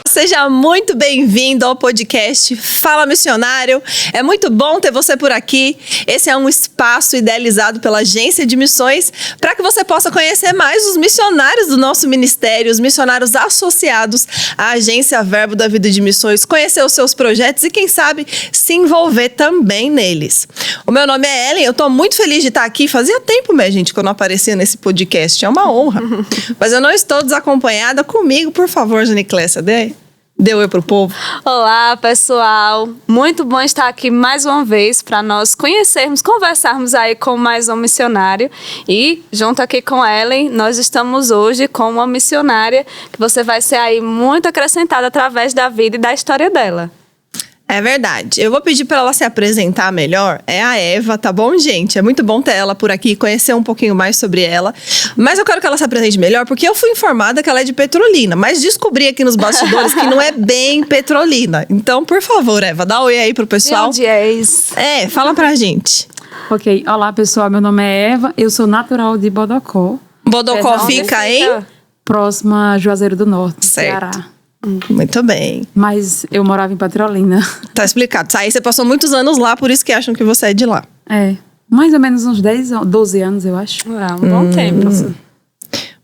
Seja muito bem-vindo ao podcast Fala Missionário. É muito bom ter você por aqui. Esse é um espaço idealizado pela Agência de Missões para que você possa conhecer mais os missionários do nosso ministério, os missionários associados à Agência Verbo da Vida de Missões, conhecer os seus projetos e, quem sabe, se envolver também neles. O meu nome é Ellen, eu estou muito feliz de estar aqui. Fazia tempo, minha gente, que eu não aparecia nesse podcast. É uma honra. Mas eu não estou desacompanhada. Comigo, por favor, Janiclésia, deu oi pro povo. Olá, pessoal. Muito bom estar aqui mais uma vez para nós conhecermos, conversarmos aí com mais um missionário. E, junto aqui com Ellen, nós estamos hoje com uma missionária que você vai ser aí muito acrescentada através da vida e da história dela. É verdade. Eu vou pedir para ela se apresentar melhor. É a Eva, tá bom, gente? É muito bom ter ela por aqui, conhecer um pouquinho mais sobre ela. Mas eu quero que ela se apresente melhor, porque eu fui informada que ela é de Petrolina. Mas descobri aqui nos bastidores que não é bem Petrolina. Então, por favor, Eva, dá um oi aí pro pessoal. De onde és? Fala pra gente. Ok, olá pessoal, meu nome é Eva, eu sou natural de Bodocó. Bodocó fica em? Próxima a Juazeiro do Norte, certo. Ceará. Muito bem. Mas eu morava em Petrolina. Tá explicado. Aí você passou muitos anos lá, por isso que acham que você é de lá. É, mais ou menos uns 12 anos, eu acho. Um bom tempo.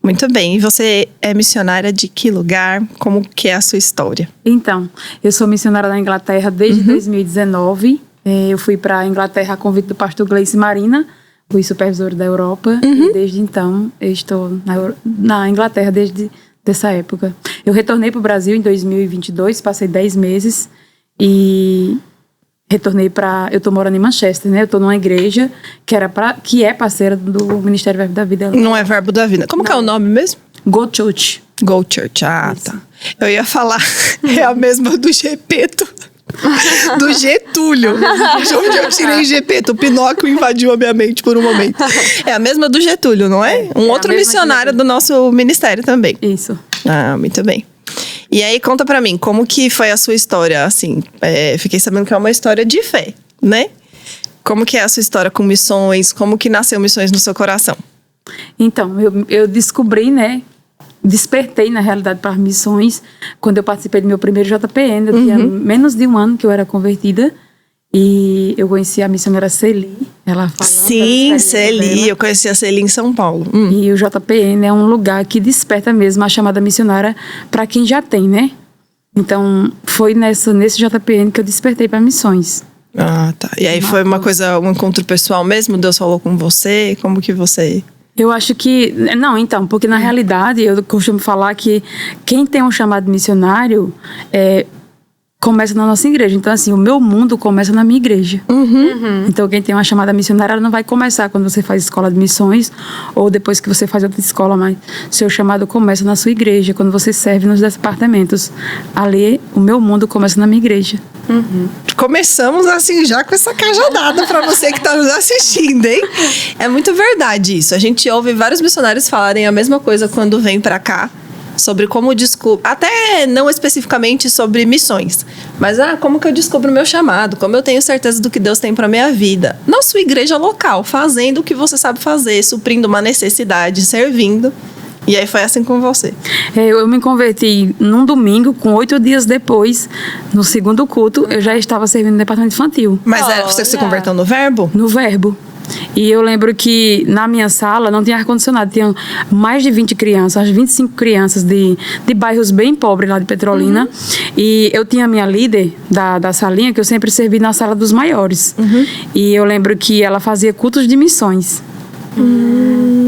Muito bem. E você é missionária de que lugar? Como que é a sua história? Então, eu sou missionária na Inglaterra desde 2019. Eu fui para a Inglaterra a convite do pastor Gleice Marina, fui supervisor da Europa. E desde então, eu estou na Inglaterra desde dessa época. Eu retornei para o Brasil em 2022, passei 10 meses e retornei para... Eu tô morando em Manchester, né? Eu tô numa igreja que é parceira do Ministério Verbo da Vida. Não é Verbo da Vida. Como que é o nome mesmo? Go Church. Go Church, Isso. Tá. Eu ia falar, é a mesma do Gepeto. Do Getúlio. De onde eu tirei Gepeto? O Pinóquio invadiu a minha mente por um momento. É a mesma do Getúlio, não é? Um outro missionário do nosso ministério também. Isso. Ah, muito bem. E aí, conta pra mim, como que foi a sua história? Assim, fiquei sabendo que é uma história de fé, né? Como que é a sua história com missões? Como que nasceu missões no seu coração? Então, eu descobri, né? Despertei, na realidade, para as missões quando eu participei do meu primeiro JPN. Eu tinha menos de um ano que eu era convertida. E eu conheci a missionária Celi. Ela falava. Sim, Celi. Eu conheci a Celi em São Paulo. E o JPN é um lugar que desperta mesmo a chamada missionária para quem já tem, né? Então, foi nesse JPN que eu despertei para missões. Ah, tá. E aí foi uma coisa, um encontro pessoal mesmo? Deus falou com você? Como que você... Eu acho que... Não, então, porque na realidade eu costumo falar que quem tem um chamado missionário começa na nossa igreja. Então, assim, o meu mundo começa na minha igreja. Então, quem tem uma chamada missionária, ela não vai começar quando você faz escola de missões ou depois que você faz outra escola, mas seu chamado começa na sua igreja, quando você serve nos departamentos. Ali, o meu mundo começa na minha igreja. Começamos assim já com essa cajadada para você que tá nos assistindo, hein? É muito verdade isso. A gente ouve vários missionários falarem a mesma coisa quando vem para cá, sobre como descubro, até não especificamente sobre missões, mas como que eu descubro o meu chamado, como eu tenho certeza do que Deus tem para minha vida. Na sua igreja local, fazendo o que você sabe fazer, suprindo uma necessidade, servindo. E aí foi assim com você. Eu me converti num domingo, com 8 dias depois, no segundo culto, eu já estava servindo no departamento infantil. Mas você se converteu no Verbo? No Verbo. E eu lembro que na minha sala não tinha ar-condicionado, tinham mais de 20 crianças, 25 crianças de bairros bem pobres lá de Petrolina. E eu tinha a minha líder da salinha, que eu sempre servi na sala dos maiores. E eu lembro que ela fazia cultos de missões.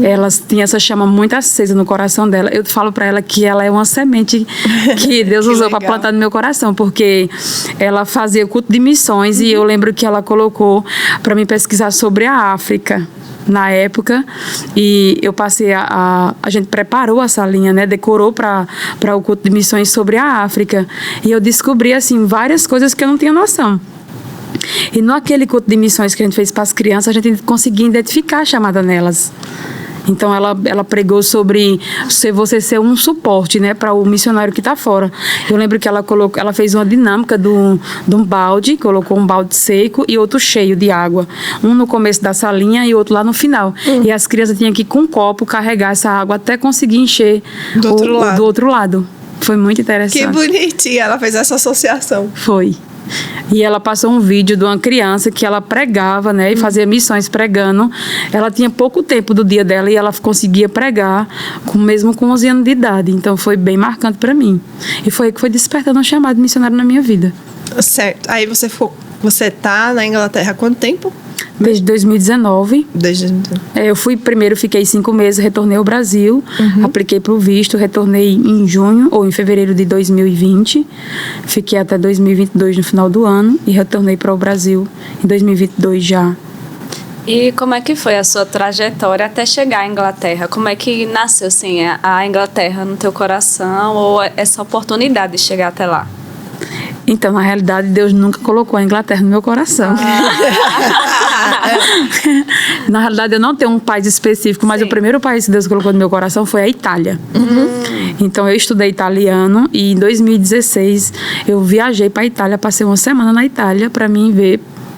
Ela tinha essa chama muito acesa no coração dela. Eu falo pra ela que ela é uma semente que Deus usou para plantar no meu coração, porque ela fazia culto de missões e eu lembro que ela colocou para mim pesquisar sobre a África na época, e eu passei a gente preparou a salinha, né, decorou para o culto de missões sobre a África, e eu descobri assim várias coisas que eu não tinha noção. E naquele culto de missões que a gente fez para as crianças, a gente conseguia identificar a chamada nelas. Então ela pregou sobre você ser um suporte, né, para o missionário que está fora. Eu lembro que ela fez uma dinâmica de um balde, colocou um balde seco e outro cheio de água. Um no começo da salinha e outro lá no final. E as crianças tinham que, com um copo, carregar essa água até conseguir encher do outro lado. Foi muito interessante. Que bonitinha, ela fez essa associação. Foi. E ela passou um vídeo de uma criança que ela pregava, né? E fazia missões pregando. Ela tinha pouco tempo do dia dela e ela conseguia pregar, mesmo com 11 anos de idade. Então, foi bem marcante para mim. E foi que foi despertando um chamado de missionário na minha vida. Certo. Aí você tá na Inglaterra há quanto tempo? Desde 2019. Eu fiquei 5 meses, retornei ao Brasil, apliquei para o visto, retornei em junho ou em fevereiro de 2020. Fiquei até 2022 no final do ano e retornei para o Brasil em 2022 já. E como é que foi a sua trajetória até chegar à Inglaterra? Como é que nasceu assim, a Inglaterra no teu coração ou essa oportunidade de chegar até lá? Então, na realidade, Deus nunca colocou a Inglaterra no meu coração. Na realidade, eu não tenho um país específico, mas o primeiro país que Deus colocou no meu coração foi a Itália. Então, eu estudei italiano e em 2016 eu viajei para a Itália, passei uma semana na Itália para mim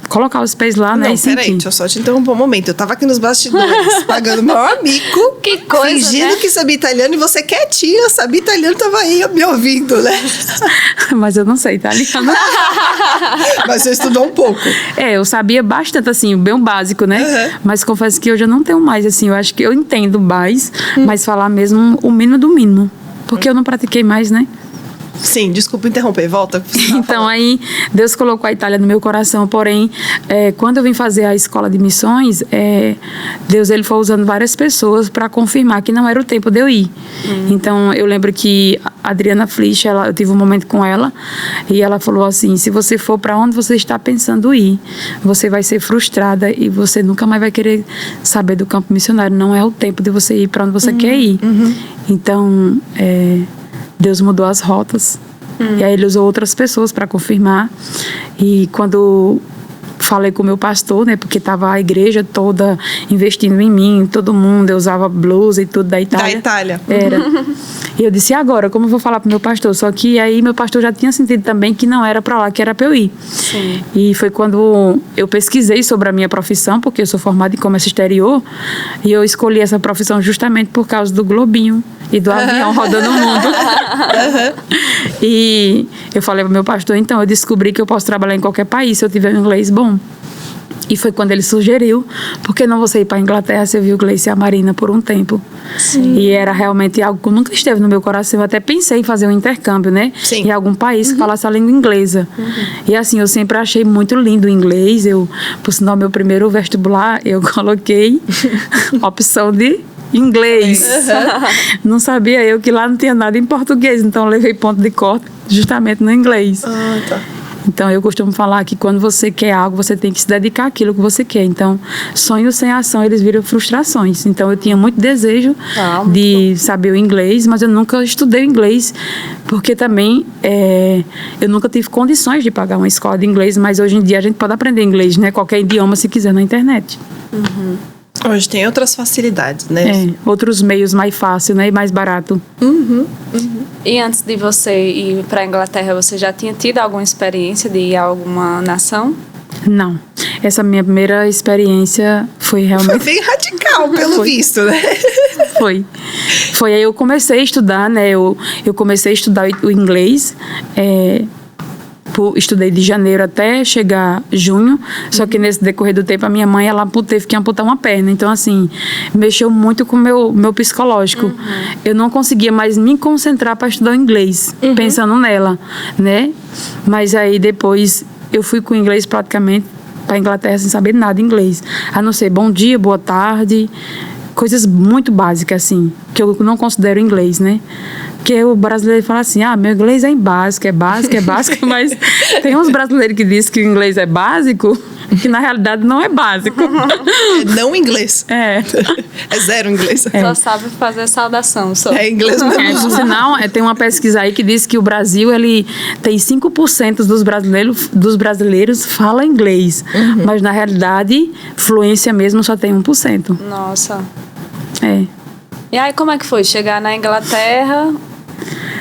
colocar os pés lá, né? Não, peraí, deixa eu só te interromper um momento. Eu tava aqui nos bastidores, pagando meu amigo, que coisa, fingindo, né, que sabia italiano, e você quietinha, sabia italiano, tava aí me ouvindo, né? Mas eu não sei italiano. Mas você estudou um pouco. Eu sabia bastante, assim, bem o básico, né? Mas confesso que hoje eu não tenho mais, assim, eu acho que eu entendo mais, mas falar mesmo o mínimo do mínimo. Porque eu não pratiquei mais, né? Sim, desculpa interromper, volta. Então, aí, Deus colocou a Itália no meu coração, porém, quando eu vim fazer a escola de missões, Deus ele foi usando várias pessoas para confirmar que não era o tempo de eu ir. Então, eu lembro que a Adriana Flich, eu tive um momento com ela, e ela falou assim, se você for para onde você está pensando ir, você vai ser frustrada e você nunca mais vai querer saber do campo missionário, não é o tempo de você ir para onde você quer ir. Então, Deus mudou as rotas. E aí ele usou outras pessoas para confirmar. E quando falei com o meu pastor, né, porque estava a igreja toda investindo em mim, todo mundo, eu usava blusa e tudo da Itália. Da Itália. Era. E eu disse, e agora, como eu vou falar pro meu pastor? Só que aí meu pastor já tinha sentido também que não era para lá, que era para eu ir. Sim. E foi quando eu pesquisei sobre a minha profissão, porque eu sou formada em comércio exterior, e eu escolhi essa profissão justamente por causa do globinho e do avião rodando o mundo. E eu falei pro meu pastor, então, eu descobri que eu posso trabalhar em qualquer país se eu tiver um inglês bom. E foi quando ele sugeriu, por que não você ir para a Inglaterra, você viu Gleice e a Marina por um tempo. Sim. E era realmente algo que nunca esteve no meu coração. Eu até pensei em fazer um intercâmbio, né? Sim. Em algum país que falasse a língua inglesa. E assim, eu sempre achei muito lindo o inglês. Por sinal, meu primeiro vestibular, eu coloquei a opção de inglês. Não sabia eu que lá não tinha nada em português, então eu levei ponto de corte justamente no inglês. Tá. Então, eu costumo falar que quando você quer algo, você tem que se dedicar àquilo que você quer. Então, sonhos sem ação, eles viram frustrações. Então, eu tinha muito desejo de saber o inglês, mas eu nunca estudei o inglês, porque também eu nunca tive condições de pagar uma escola de inglês, mas hoje em dia a gente pode aprender inglês, né? Qualquer idioma, se quiser, na internet. Hoje tem outras facilidades, né? Outros meios mais fácil, né? E mais barato. E antes de você ir para a Inglaterra, você já tinha tido alguma experiência de ir a alguma nação? Não. Essa minha primeira experiência foi realmente... Foi bem radical, pelo visto, né? Foi aí eu comecei a estudar, né? Eu comecei a estudar o inglês. Estudei de janeiro até chegar junho, só que nesse decorrer do tempo a minha mãe ela teve que amputar uma perna, então assim, mexeu muito com o meu psicológico. Eu não conseguia mais me concentrar para estudar o inglês, pensando nela, né? Mas aí depois eu fui com o inglês praticamente para a Inglaterra sem saber nada de inglês, a não ser bom dia, boa tarde, coisas muito básicas assim, que eu não considero inglês, né? Porque o brasileiro fala assim, meu inglês é básico, mas tem uns brasileiros que dizem que o inglês é básico, que na realidade não é básico. É não inglês. É zero inglês. Só sabe fazer saudação. Só. É inglês mesmo. Por sinal, tem uma pesquisa aí que diz que o Brasil, ele tem 5% dos brasileiros fala inglês, mas na realidade, fluência mesmo só tem 1%. Nossa. É. E aí, como é que foi? Chegar na Inglaterra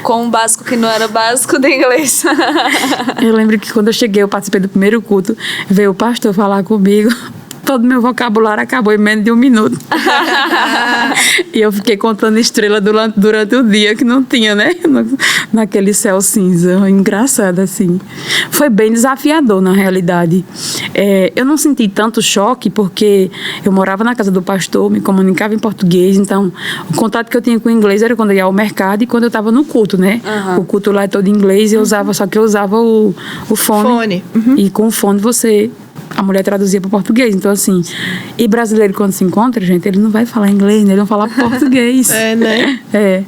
com um básico que não era básico de inglês. Eu lembro que quando eu cheguei, eu participei do primeiro culto, veio o pastor falar comigo. Todo meu vocabulário acabou em menos de 1 minuto. E eu fiquei contando estrela durante o dia, que não tinha, né? Naquele céu cinza. Engraçado, assim. Foi bem desafiador, na realidade. Eu não senti tanto choque, porque eu morava na casa do pastor, me comunicava em português. Então, o contato que eu tinha com o inglês era quando eu ia ao mercado e quando eu estava no culto, né? Uhum. O culto lá é todo em inglês e eu usava, só que eu usava o fone. Uhum. E com o fone a mulher traduzia para português. Então, assim, e brasileiro quando se encontra, gente, ele não vai falar inglês, né? Ele vai falar português. Né?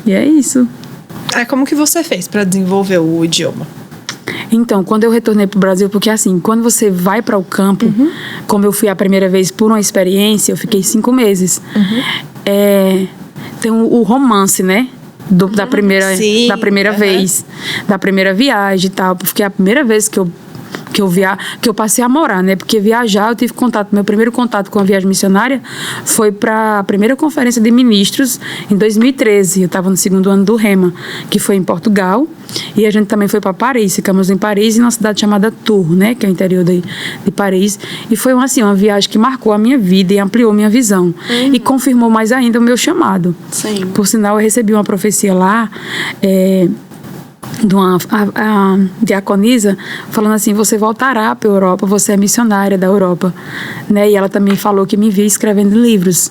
E é isso. Como que você fez para desenvolver o idioma? Então, quando eu retornei pro Brasil, porque assim, quando você vai para o campo, como eu fui a primeira vez por uma experiência, eu fiquei 5 meses. Tem o romance, né? Da primeira vez, da primeira viagem e tal, porque é a primeira vez que eu passei a morar, né? Porque viajar, eu tive meu primeiro contato com a viagem missionária foi para a primeira conferência de ministros em 2013. Eu estava no 2º ano do Rema, que foi em Portugal. E a gente também foi para Paris. Ficamos em Paris e numa cidade chamada Tours, né? Que é o interior de Paris. E foi uma viagem que marcou a minha vida e ampliou minha visão. E confirmou mais ainda o meu chamado. Sim. Por sinal, eu recebi uma profecia lá, de a diaconisa, falando assim: você voltará para a Europa, você é missionária da Europa, né? E ela também falou que me via escrevendo livros.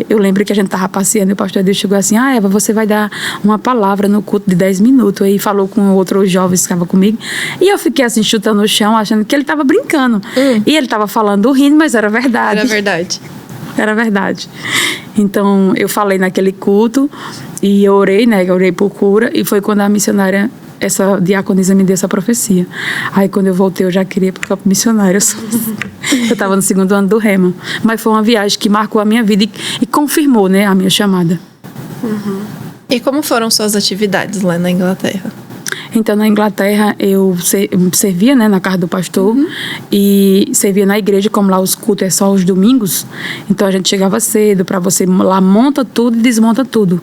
Eu lembro que a gente estava passeando e o pastor Deus chegou assim: Eva, você vai dar uma palavra no culto de 10 minutos. Aí falou com outro jovem que estava comigo, e eu fiquei assim, chutando no chão, achando que ele estava brincando. E ele estava falando rindo, mas era verdade. Era verdade. Então, eu falei naquele culto e eu orei, né? Eu orei por cura, e foi quando a missionária, essa diaconisa, me deu essa profecia. Aí, quando eu voltei, eu já queria ir para o campo missionário. Eu estava no 2º ano do Rema. Mas foi uma viagem que marcou a minha vida e confirmou, né, a minha chamada. E como foram suas atividades lá na Inglaterra? Então, na Inglaterra, eu servia, né, na casa do pastor, e servia na igreja, como lá os cultos é só os domingos. Então, a gente chegava cedo, para você lá monta tudo e desmonta tudo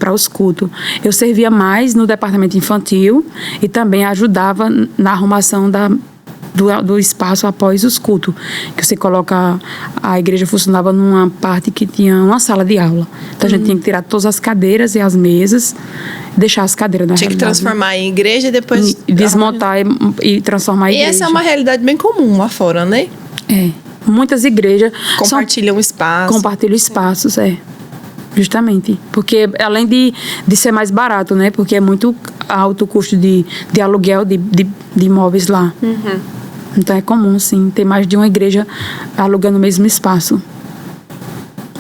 para os cultos. Eu servia mais no departamento infantil e também ajudava na arrumação do espaço após os cultos, que você coloca, a igreja funcionava numa parte que tinha uma sala de aula, então a gente tinha que tirar todas as cadeiras e as mesas, deixar as cadeiras na tinha que transformar em igreja e depois desmontar e transformar em igreja. E essa é uma realidade bem comum lá fora, né? Muitas igrejas compartilham espaços, justamente, porque além de ser mais barato, né, porque é muito alto o custo de aluguel de imóveis lá. Então é comum, sim, ter mais de uma igreja alugando o mesmo espaço.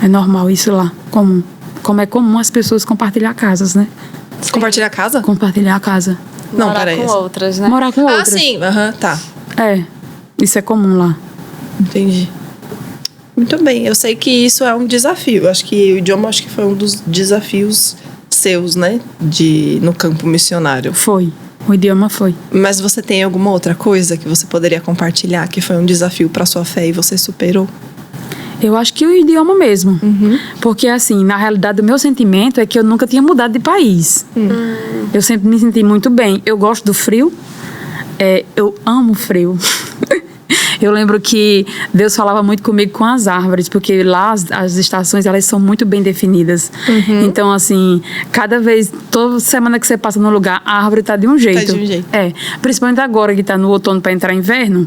É normal isso lá, comum. Como é comum as pessoas compartilhar casas, né? Compartilhar a casa? Compartilhar a casa. Não, morar com outras, né? Morar com outras. Sim, tá. Isso é comum lá. Entendi. Muito bem, eu sei que isso é um desafio. Eu acho que o idioma foi um dos desafios seus, né? No campo missionário. Foi. O idioma foi. Mas você tem alguma outra coisa que você poderia compartilhar que foi um desafio para sua fé e você superou? Eu acho que o idioma mesmo. Porque, assim, na realidade, o meu sentimento é que eu nunca tinha mudado de país. Eu sempre me senti muito bem. Eu gosto do frio. Eu amo frio. Eu lembro que Deus falava muito comigo com as árvores, porque lá as estações, elas são muito bem definidas. Então, assim, toda semana que você passa no lugar, a árvore tá de um jeito. Tá de um jeito. Principalmente agora que tá no outono para entrar inverno,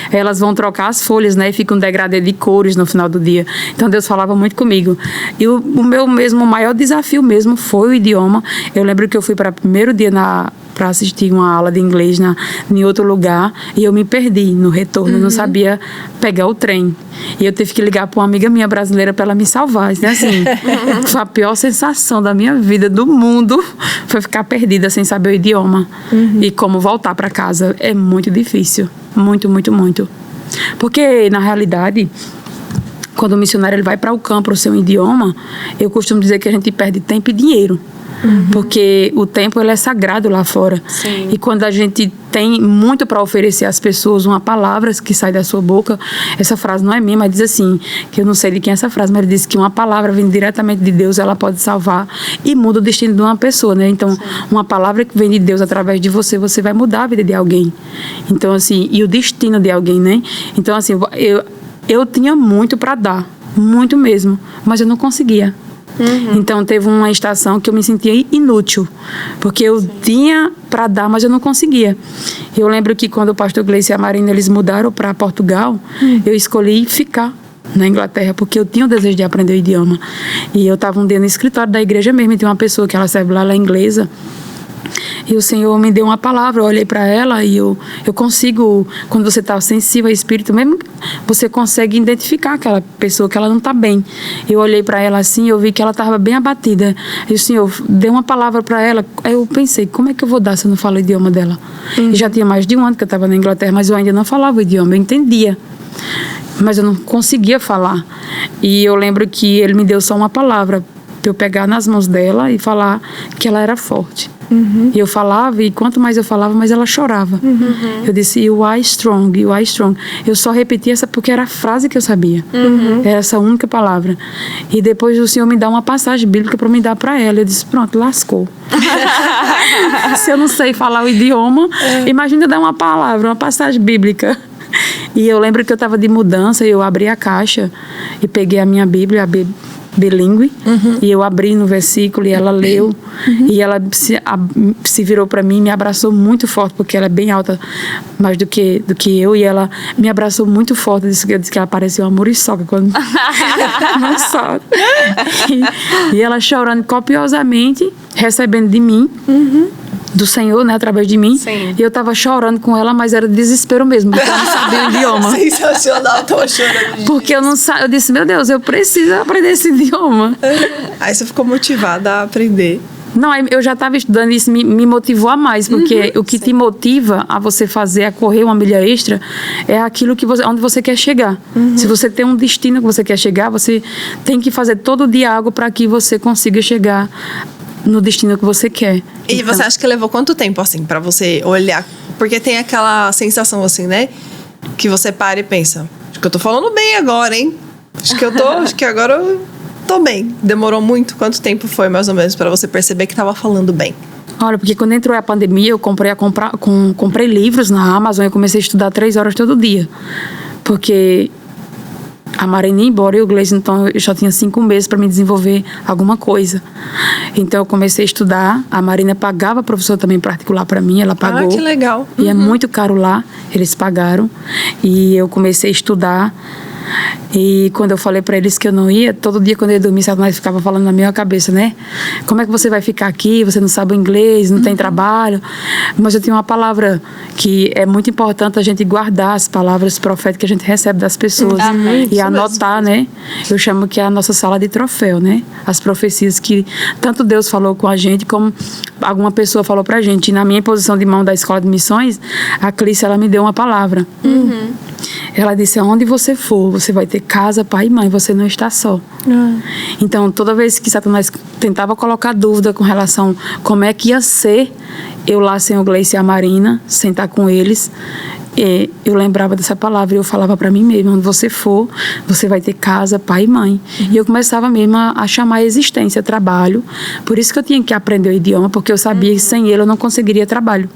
elas vão trocar as folhas, né? E fica um degradê de cores no final do dia. Então, Deus falava muito comigo. E o meu maior desafio mesmo foi o idioma. Eu lembro que eu fui para o primeiro dia para assistir uma aula de inglês em outro lugar, e eu me perdi no retorno, não sabia pegar o trem. E eu tive que ligar para uma amiga minha brasileira para ela me salvar. Né? Assim, foi a pior sensação da minha vida, do mundo, foi ficar perdida sem saber o idioma. E como voltar para casa é muito difícil. Muito, muito, muito. Porque, na realidade, quando o missionário ele vai para o campo, para o seu idioma, eu costumo dizer que a gente perde tempo e dinheiro. Porque o tempo ele é sagrado lá fora. Sim. E quando a gente tem muito para oferecer às pessoas, uma palavra que sai da sua boca, essa frase não é minha, mas diz assim, que eu não sei de quem é essa frase, mas ele diz que uma palavra vem diretamente de Deus, ela pode salvar e muda o destino de uma pessoa, né? Então, uma palavra que vem de Deus através de você, você vai mudar a vida de alguém. Então, assim, e o destino de alguém, né? Então, assim, eu tinha muito para dar, muito mesmo, mas eu não conseguia. Então teve uma estação que eu me sentia inútil, porque eu tinha para dar, mas eu não conseguia. Eu lembro que quando o pastor Gleice e a Marina eles mudaram para Portugal, eu escolhi ficar na Inglaterra, porque eu tinha o desejo de aprender o idioma. E eu estava um dia no escritório da igreja mesmo, e tem uma pessoa que ela serve lá, ela é inglesa. E o Senhor me deu uma palavra, eu olhei para ela e eu consigo, quando você está sensível ao Espírito, mesmo você consegue identificar aquela pessoa que ela não está bem. Eu olhei para ela assim, eu vi que ela estava bem abatida. E o Senhor deu uma palavra para ela. Aí eu pensei, como é que eu vou dar se eu não falo o idioma dela? E já tinha mais de um ano que eu estava na Inglaterra, mas eu ainda não falava o idioma, eu entendia. Mas eu não conseguia falar. E eu lembro que ele me deu só uma palavra, para eu pegar nas mãos dela e falar que ela era forte. E eu falava, e quanto mais eu falava, mais ela chorava. Eu disse, you are strong, you are strong. Eu só repetia essa porque era a frase que eu sabia. Era essa única palavra. E depois o Senhor me dá uma passagem bíblica para me dar para ela. Eu disse, pronto, lascou. Se eu não sei falar o idioma, imagina dar uma palavra, uma passagem bíblica. E eu lembro que eu estava de mudança, eu abri a caixa e peguei a minha Bíblia, bilíngue, e eu abri no versículo e ela leu, e ela se virou para mim e me abraçou muito forte, porque ela é bem alta mais do que eu, e ela me abraçou muito forte. Eu disse que ela parecia uma muriçoca quando não solta. E ela chorando copiosamente, recebendo de mim, do Senhor, né, através de mim. Sim. E eu tava chorando com ela, mas era desespero mesmo, porque eu não sabia o idioma. Sensacional, tô chorando. Porque eu não sabia, eu disse, meu Deus, eu preciso aprender esse idioma. Aí você ficou motivada a aprender. Não, eu já estava estudando, isso me motivou a mais, porque o que te motiva a você fazer, a correr uma milha extra, é aquilo que onde você quer chegar. Se você tem um destino que você quer chegar, você tem que fazer todo dia algo para que você consiga chegar no destino que você quer. E então, você acha que levou quanto tempo, assim, pra você olhar? Porque tem aquela sensação, assim, né? Que você para e pensa, acho que eu tô falando bem agora, hein? Acho que agora eu tô bem. Demorou muito? Quanto tempo foi, mais ou menos, pra você perceber que tava falando bem? Olha, porque quando entrou a pandemia, eu comprei livros na Amazon e eu comecei a estudar 3 horas todo dia. Porque a Marina ia embora e o Gleice, então eu já tinha 5 meses para me desenvolver alguma coisa. Então eu comecei a estudar. A Marina pagava professor também particular para mim, ela pagou. Ah, que legal. E é muito caro lá, eles pagaram. E eu comecei a estudar. E quando eu falei para eles que eu não ia, todo dia quando eu ia dormir, Satanás ficava falando na minha cabeça, né? Como é que você vai ficar aqui? Você não sabe o inglês, não tem trabalho. Mas eu tinha uma palavra que é muito importante a gente guardar as palavras proféticas que a gente recebe das pessoas. E anotar, né? Eu chamo que é a nossa sala de troféu, né? As profecias que tanto Deus falou com a gente, como alguma pessoa falou pra gente. E na minha posição de mão da Escola de Missões, a Clícia, ela me deu uma palavra. Ela disse, aonde você for, você vai ter casa, pai e mãe, você não está só. Então, toda vez que Satanás tentava colocar dúvida com relação a como é que ia ser eu lá sem o Gleice e a Marina, sentar com eles, eu lembrava dessa palavra e eu falava para mim mesma, onde você for, você vai ter casa, pai e mãe. E eu começava mesmo a chamar a existência, trabalho. Por isso que eu tinha que aprender o idioma, porque eu sabia que sem ele eu não conseguiria trabalho.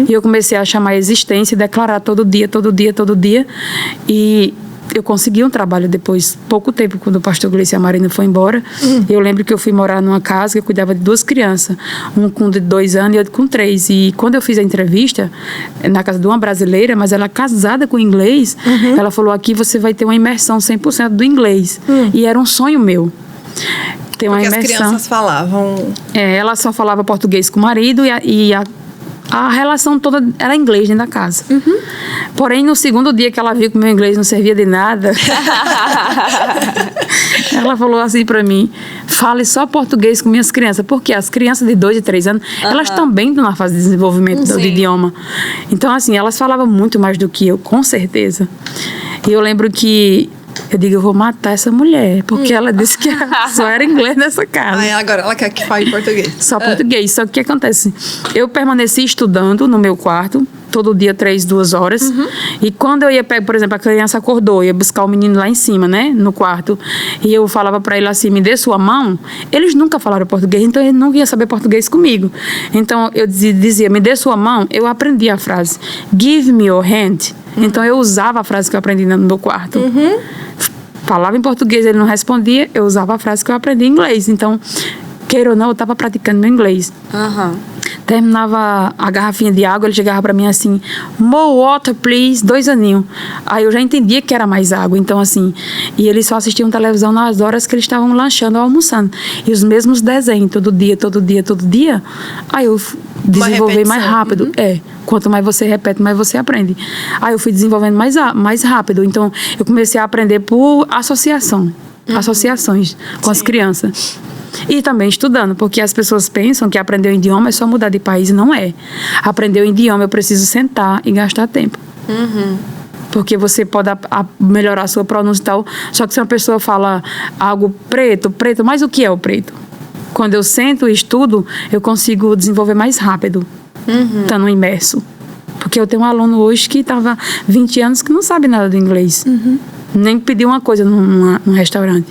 E eu comecei a chamar a existência e declarar todo dia. E eu consegui um trabalho depois, pouco tempo, quando o pastor Gleice e a Marina foi embora. Eu lembro que eu fui morar numa casa que eu cuidava de 2 crianças, um com 2 anos e outro com 3. E quando eu fiz a entrevista, na casa de uma brasileira, mas ela casada com inglês, ela falou, aqui você vai ter uma imersão 100% do inglês. E era um sonho meu. Ter uma Porque imersão. as crianças falavam... Ela só falava português com o marido e a relação toda era inglês dentro da casa. Porém, no segundo dia que ela viu que meu inglês não servia de nada, ela falou assim pra mim, fale só português com minhas crianças, porque as crianças de 2 e 3 anos, elas também estão na fase de desenvolvimento do idioma. Então, assim, elas falavam muito mais do que eu, com certeza. E eu lembro que Eu digo, eu vou matar essa mulher, porque ela disse que só era inglês nessa casa. Aí agora ela quer que fale português. Só português. Só que o que acontece? Eu permaneci estudando no meu quarto, todo dia 2 horas. E quando eu ia pegar, por exemplo, a criança acordou, ia buscar o menino lá em cima, né, no quarto, e eu falava para ele assim, me dê sua mão, eles nunca falaram português, então eles não iam saber português comigo. Então eu dizia, me dê sua mão, eu aprendi a frase, give me your hand. Então eu usava a frase que eu aprendi no meu quarto. Falava em português, ele não respondia, eu usava a frase que eu aprendi em inglês. Então, queira ou não, eu estava praticando meu inglês. Terminava a garrafinha de água, ele chegava para mim assim, more water, please, 2 aninhos. Aí eu já entendia que era mais água, então assim, e eles só assistiam televisão nas horas que eles estavam lanchando ou almoçando. E os mesmos desenhos, todo dia. Aí eu desenvolvi mais rápido. Quanto mais você repete, mais você aprende. Aí eu fui desenvolvendo mais rápido. Então, eu comecei a aprender por associações com as crianças. E também estudando, porque as pessoas pensam que aprender o idioma é só mudar de país, e não é. Aprender o idioma, eu preciso sentar e gastar tempo. Porque você pode melhorar a sua pronúncia e tal, só que se uma pessoa fala algo preto, mas o que é o preto? Quando eu sento e estudo, eu consigo desenvolver mais rápido, estando imerso. Porque eu tenho um aluno hoje que estava 20 anos que não sabe nada do inglês. Nem pediu uma coisa num restaurante.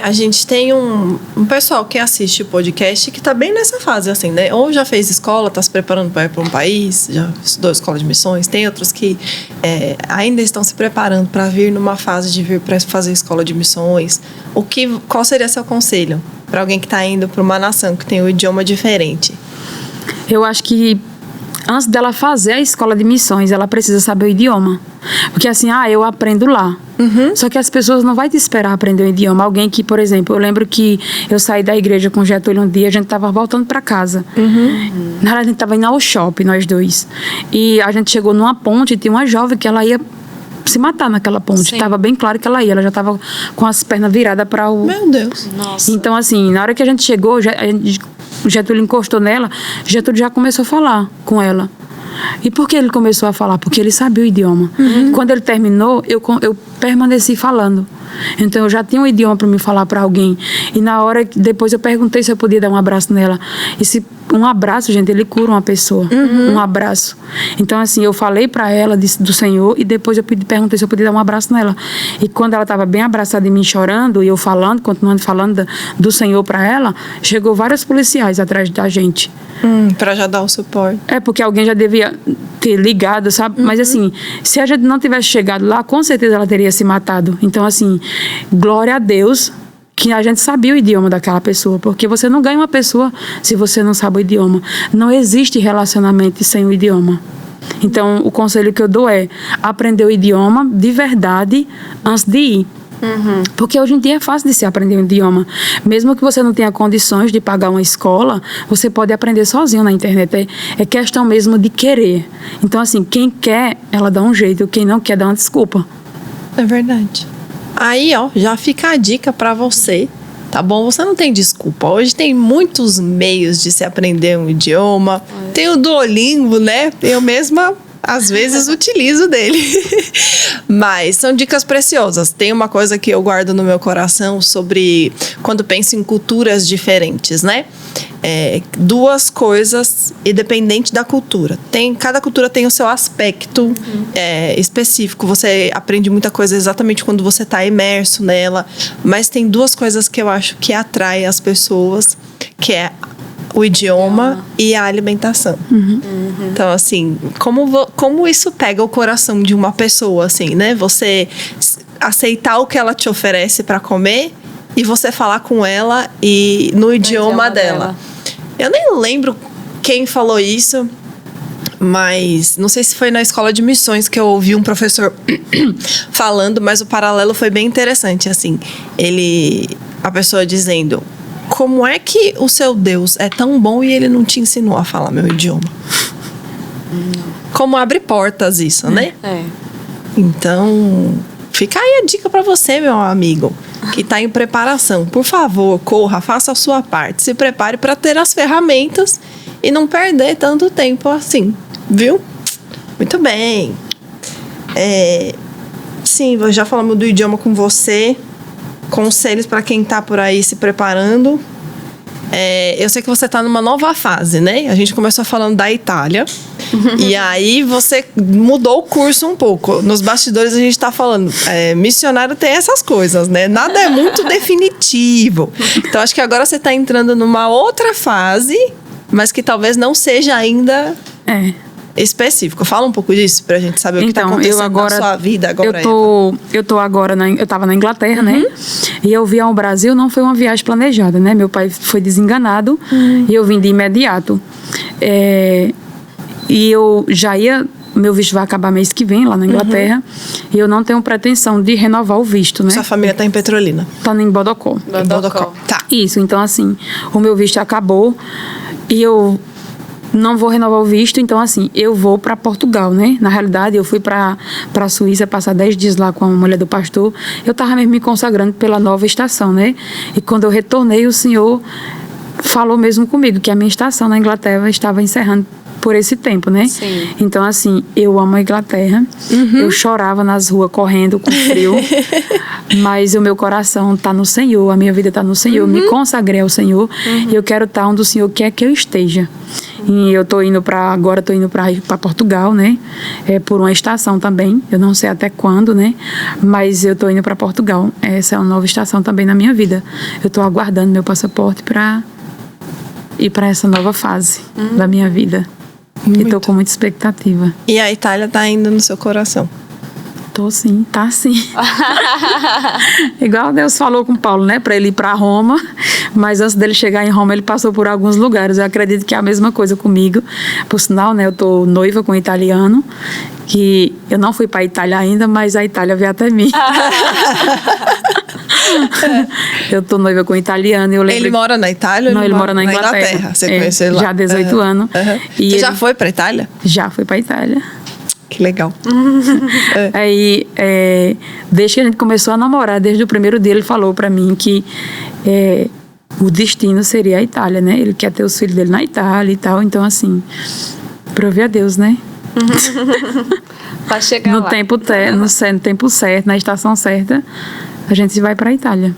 A gente tem um pessoal que assiste o podcast que tá bem nessa fase, assim, né? Ou já fez escola, tá se preparando para ir para um país, já estudou escola de missões. Tem outros que ainda estão se preparando para vir numa fase de vir para fazer escola de missões. Qual seria seu conselho para alguém que tá indo para uma nação que tem um idioma diferente? Eu acho que antes dela fazer a escola de missões, ela precisa saber o idioma. Porque assim, eu aprendo lá. Só que as pessoas não vão te esperar aprender o idioma. Alguém que, por exemplo, eu lembro que eu saí da igreja com o Getúlio um dia, a gente estava voltando para casa. Na verdade, a gente estava indo ao shopping, nós dois. E a gente chegou numa ponte e tinha uma jovem que ela ia se matar naquela ponte. Estava bem claro que ela já estava com as pernas viradas para o... Meu Deus. Nossa. Então, assim, na hora que a gente chegou, o Getúlio encostou nela, o Getúlio já começou a falar com ela. E por que ele começou a falar? Porque ele sabia o idioma. Quando ele terminou, eu permaneci falando. Então, eu já tinha um idioma para me falar para alguém. E na hora, depois eu perguntei se eu podia dar um abraço nela. Um abraço, gente, ele cura uma pessoa. Um abraço. Então, assim, eu falei para ela do Senhor e depois eu perguntei se eu podia dar um abraço nela. E quando ela estava bem abraçada em mim, chorando, e eu continuando falando do Senhor para ela, chegou vários policiais atrás da gente. Para já dar o suporte. Porque alguém já devia ter ligado, sabe? Mas assim, se a gente não tivesse chegado lá, com certeza ela teria se matado. Então, assim, glória a Deus que a gente sabia o idioma daquela pessoa, porque você não ganha uma pessoa se você não sabe o idioma. Não existe relacionamento sem o idioma. Então, o conselho que eu dou é aprender o idioma de verdade antes de ir. Porque hoje em dia é fácil de se aprender um idioma. Mesmo que você não tenha condições de pagar uma escola, você pode aprender sozinho na internet. É questão mesmo de querer. Então, assim, quem quer, ela dá um jeito. Quem não quer, dá uma desculpa. É verdade. Aí, já fica a dica pra você, tá bom? Você não tem desculpa. Hoje tem muitos meios de se aprender um idioma. Tem o Duolingo, né? Eu mesma, às vezes, utilizo dele. Mas são dicas preciosas. Tem uma coisa que eu guardo no meu coração sobre quando penso em culturas diferentes, né? Duas coisas, independente da cultura. Cada cultura tem o seu aspecto específico. Você aprende muita coisa exatamente quando você está imerso nela. Mas tem duas coisas que eu acho que atraem as pessoas, que é o idioma e a alimentação. Então, assim, como isso pega o coração de uma pessoa, assim, né? Você aceitar o que ela te oferece para comer e você falar com ela e no idioma dela. Eu nem lembro quem falou isso, mas não sei se foi na escola de missões que eu ouvi um professor falando, mas o paralelo foi bem interessante, assim. A pessoa dizendo: como é que o seu Deus é tão bom e ele não te ensinou a falar meu idioma? Como abre portas isso, né? Então, fica aí a dica para você, meu amigo, que está em preparação. Por favor, corra, faça a sua parte. Se prepare para ter as ferramentas e não perder tanto tempo assim, viu? Muito bem. sim, já falamos do idioma com você. Conselhos para quem tá por aí se preparando. Eu sei que você tá numa nova fase, né? A gente começou falando da Itália. E aí você mudou o curso um pouco. Nos bastidores a gente tá falando, missionário tem essas coisas, né? Nada é muito definitivo. Então acho que agora você tá entrando numa outra fase, mas que talvez não seja ainda específico. Fala um pouco disso pra gente saber o que tá acontecendo na sua vida agora. Eu tava na Inglaterra, né? E eu vim ao Brasil, não foi uma viagem planejada, né? Meu pai foi desenganado e eu vim de imediato. E eu já ia... Meu visto vai acabar mês que vem, lá na Inglaterra. E eu não tenho pretensão de renovar o visto, né? Sua família tá em Petrolina? Tá em Bodocó. Em Bodocó. Tá. Isso, então assim, o meu visto acabou e eu não vou renovar o visto, então assim, eu vou para Portugal, né? Na realidade, eu fui para Suíça passar 10 dias lá com a mulher do pastor. Eu tava mesmo me consagrando pela nova estação, né? E quando eu retornei, o Senhor falou mesmo comigo que a minha estação na Inglaterra estava encerrando por esse tempo, né? Sim. Então, assim, eu amo a Inglaterra. Eu chorava nas ruas, correndo, com frio. Mas o meu coração tá no Senhor, a minha vida tá no Senhor. Eu me consagrei ao Senhor e eu quero estar onde o Senhor quer que eu esteja. E eu tô indo agora tô indo para Portugal, né? Por uma estação também. Eu não sei até quando, né? Mas eu tô indo para Portugal. Essa é uma nova estação também na minha vida. Eu tô aguardando meu passaporte ir para essa nova fase da minha vida. E tô com muita expectativa. E a Itália tá ainda no seu coração? Tô sim, tá sim. Igual Deus falou com Paulo, né? Pra ele ir pra Roma. Mas antes dele chegar em Roma, ele passou por alguns lugares. Eu acredito que é a mesma coisa comigo. Por sinal, né? Eu tô noiva com um italiano. Que eu não fui pra Itália ainda, mas a Itália veio até mim. Eu tô noiva com um italiano. Ele mora na Itália? Não, ele mora na Inglaterra. Você conheceu ele lá? Já há 18 anos. E você já foi pra Itália? Já fui pra Itália. Que legal. Aí, desde que a gente começou a namorar, desde o primeiro dia, ele falou pra mim que o destino seria a Itália, né? Ele quer ter os filhos dele na Itália e tal. Então, assim, prove a Deus, né? Pra chegar no lá. No tempo certo, na estação certa, a gente vai pra Itália.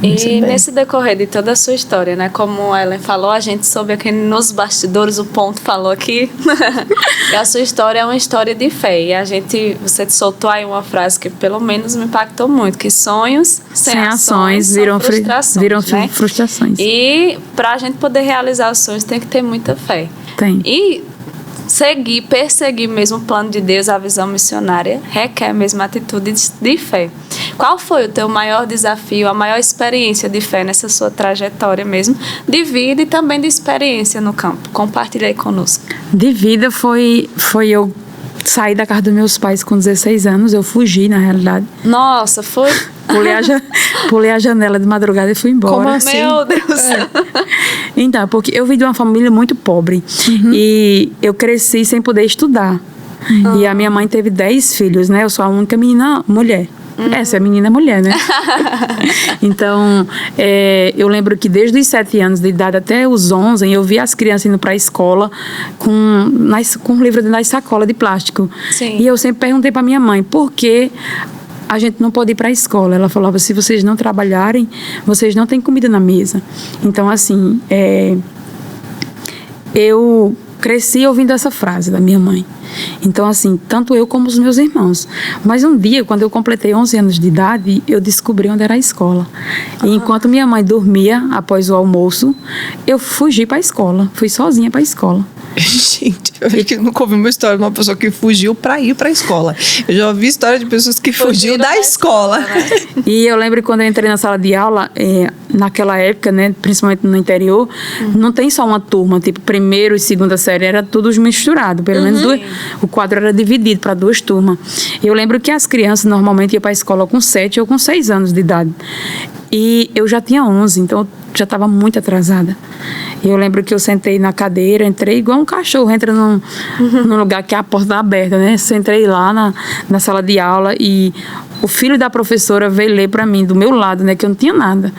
E nesse decorrer de toda a sua história, né? Como a Ellen falou, a gente soube aqui nos bastidores, o Ponto falou aqui. E a sua história é uma história de fé. E você soltou aí uma frase que pelo menos me impactou muito, que sonhos sem ações viram frustrações. E pra gente poder realizar os sonhos tem que ter muita fé. Tem. E perseguir mesmo o plano de Deus, a visão missionária, requer mesmo atitude de fé. Qual foi o teu maior desafio, a maior experiência de fé nessa sua trajetória mesmo, de vida e também de experiência no campo? Compartilha aí conosco. De vida foi eu sair da casa dos meus pais com 16 anos, eu fugi, na realidade. Nossa, foi... Pulei a janela de madrugada e fui embora. Como assim? Meu Deus. Então, porque eu vim de uma família muito pobre. E eu cresci sem poder estudar. E a minha mãe teve 10 filhos, né? Eu sou a única menina mulher. Essa é menina mulher, né? Então, eu lembro que desde os 7 anos de idade até os 11, eu via as crianças indo para a escola com um livro nas sacolas de plástico. Sim. E eu sempre perguntei para minha mãe, por que a gente não pode ir para a escola? Ela falava, se vocês não trabalharem, vocês não têm comida na mesa. Então, assim, eu cresci ouvindo essa frase da minha mãe. Então, assim, tanto eu como os meus irmãos. Mas um dia, quando eu completei 11 anos de idade, eu descobri onde era a escola. E enquanto minha mãe dormia, após o almoço, eu fugi para a escola. Fui sozinha para a escola. Gente, eu nunca ouvi uma história de uma pessoa que fugiu para ir para a escola. Eu já ouvi história de pessoas que fugiu da escola. E eu lembro quando eu entrei na sala de aula, naquela época, né, principalmente no interior, não tem só uma turma, tipo, primeiro e segunda série, era tudo misturado. Pelo menos o quadro era dividido para 2 turmas. Eu lembro que as crianças normalmente iam para a escola com 7 ou com 6 anos de idade. E eu já tinha 11, então eu já estava muito atrasada. Eu lembro que eu sentei na cadeira, entrei igual um cachorro, entra num lugar que a porta está aberta, né? Sentei lá na sala de aula e o filho da professora veio ler para mim do meu lado, né, que eu não tinha nada.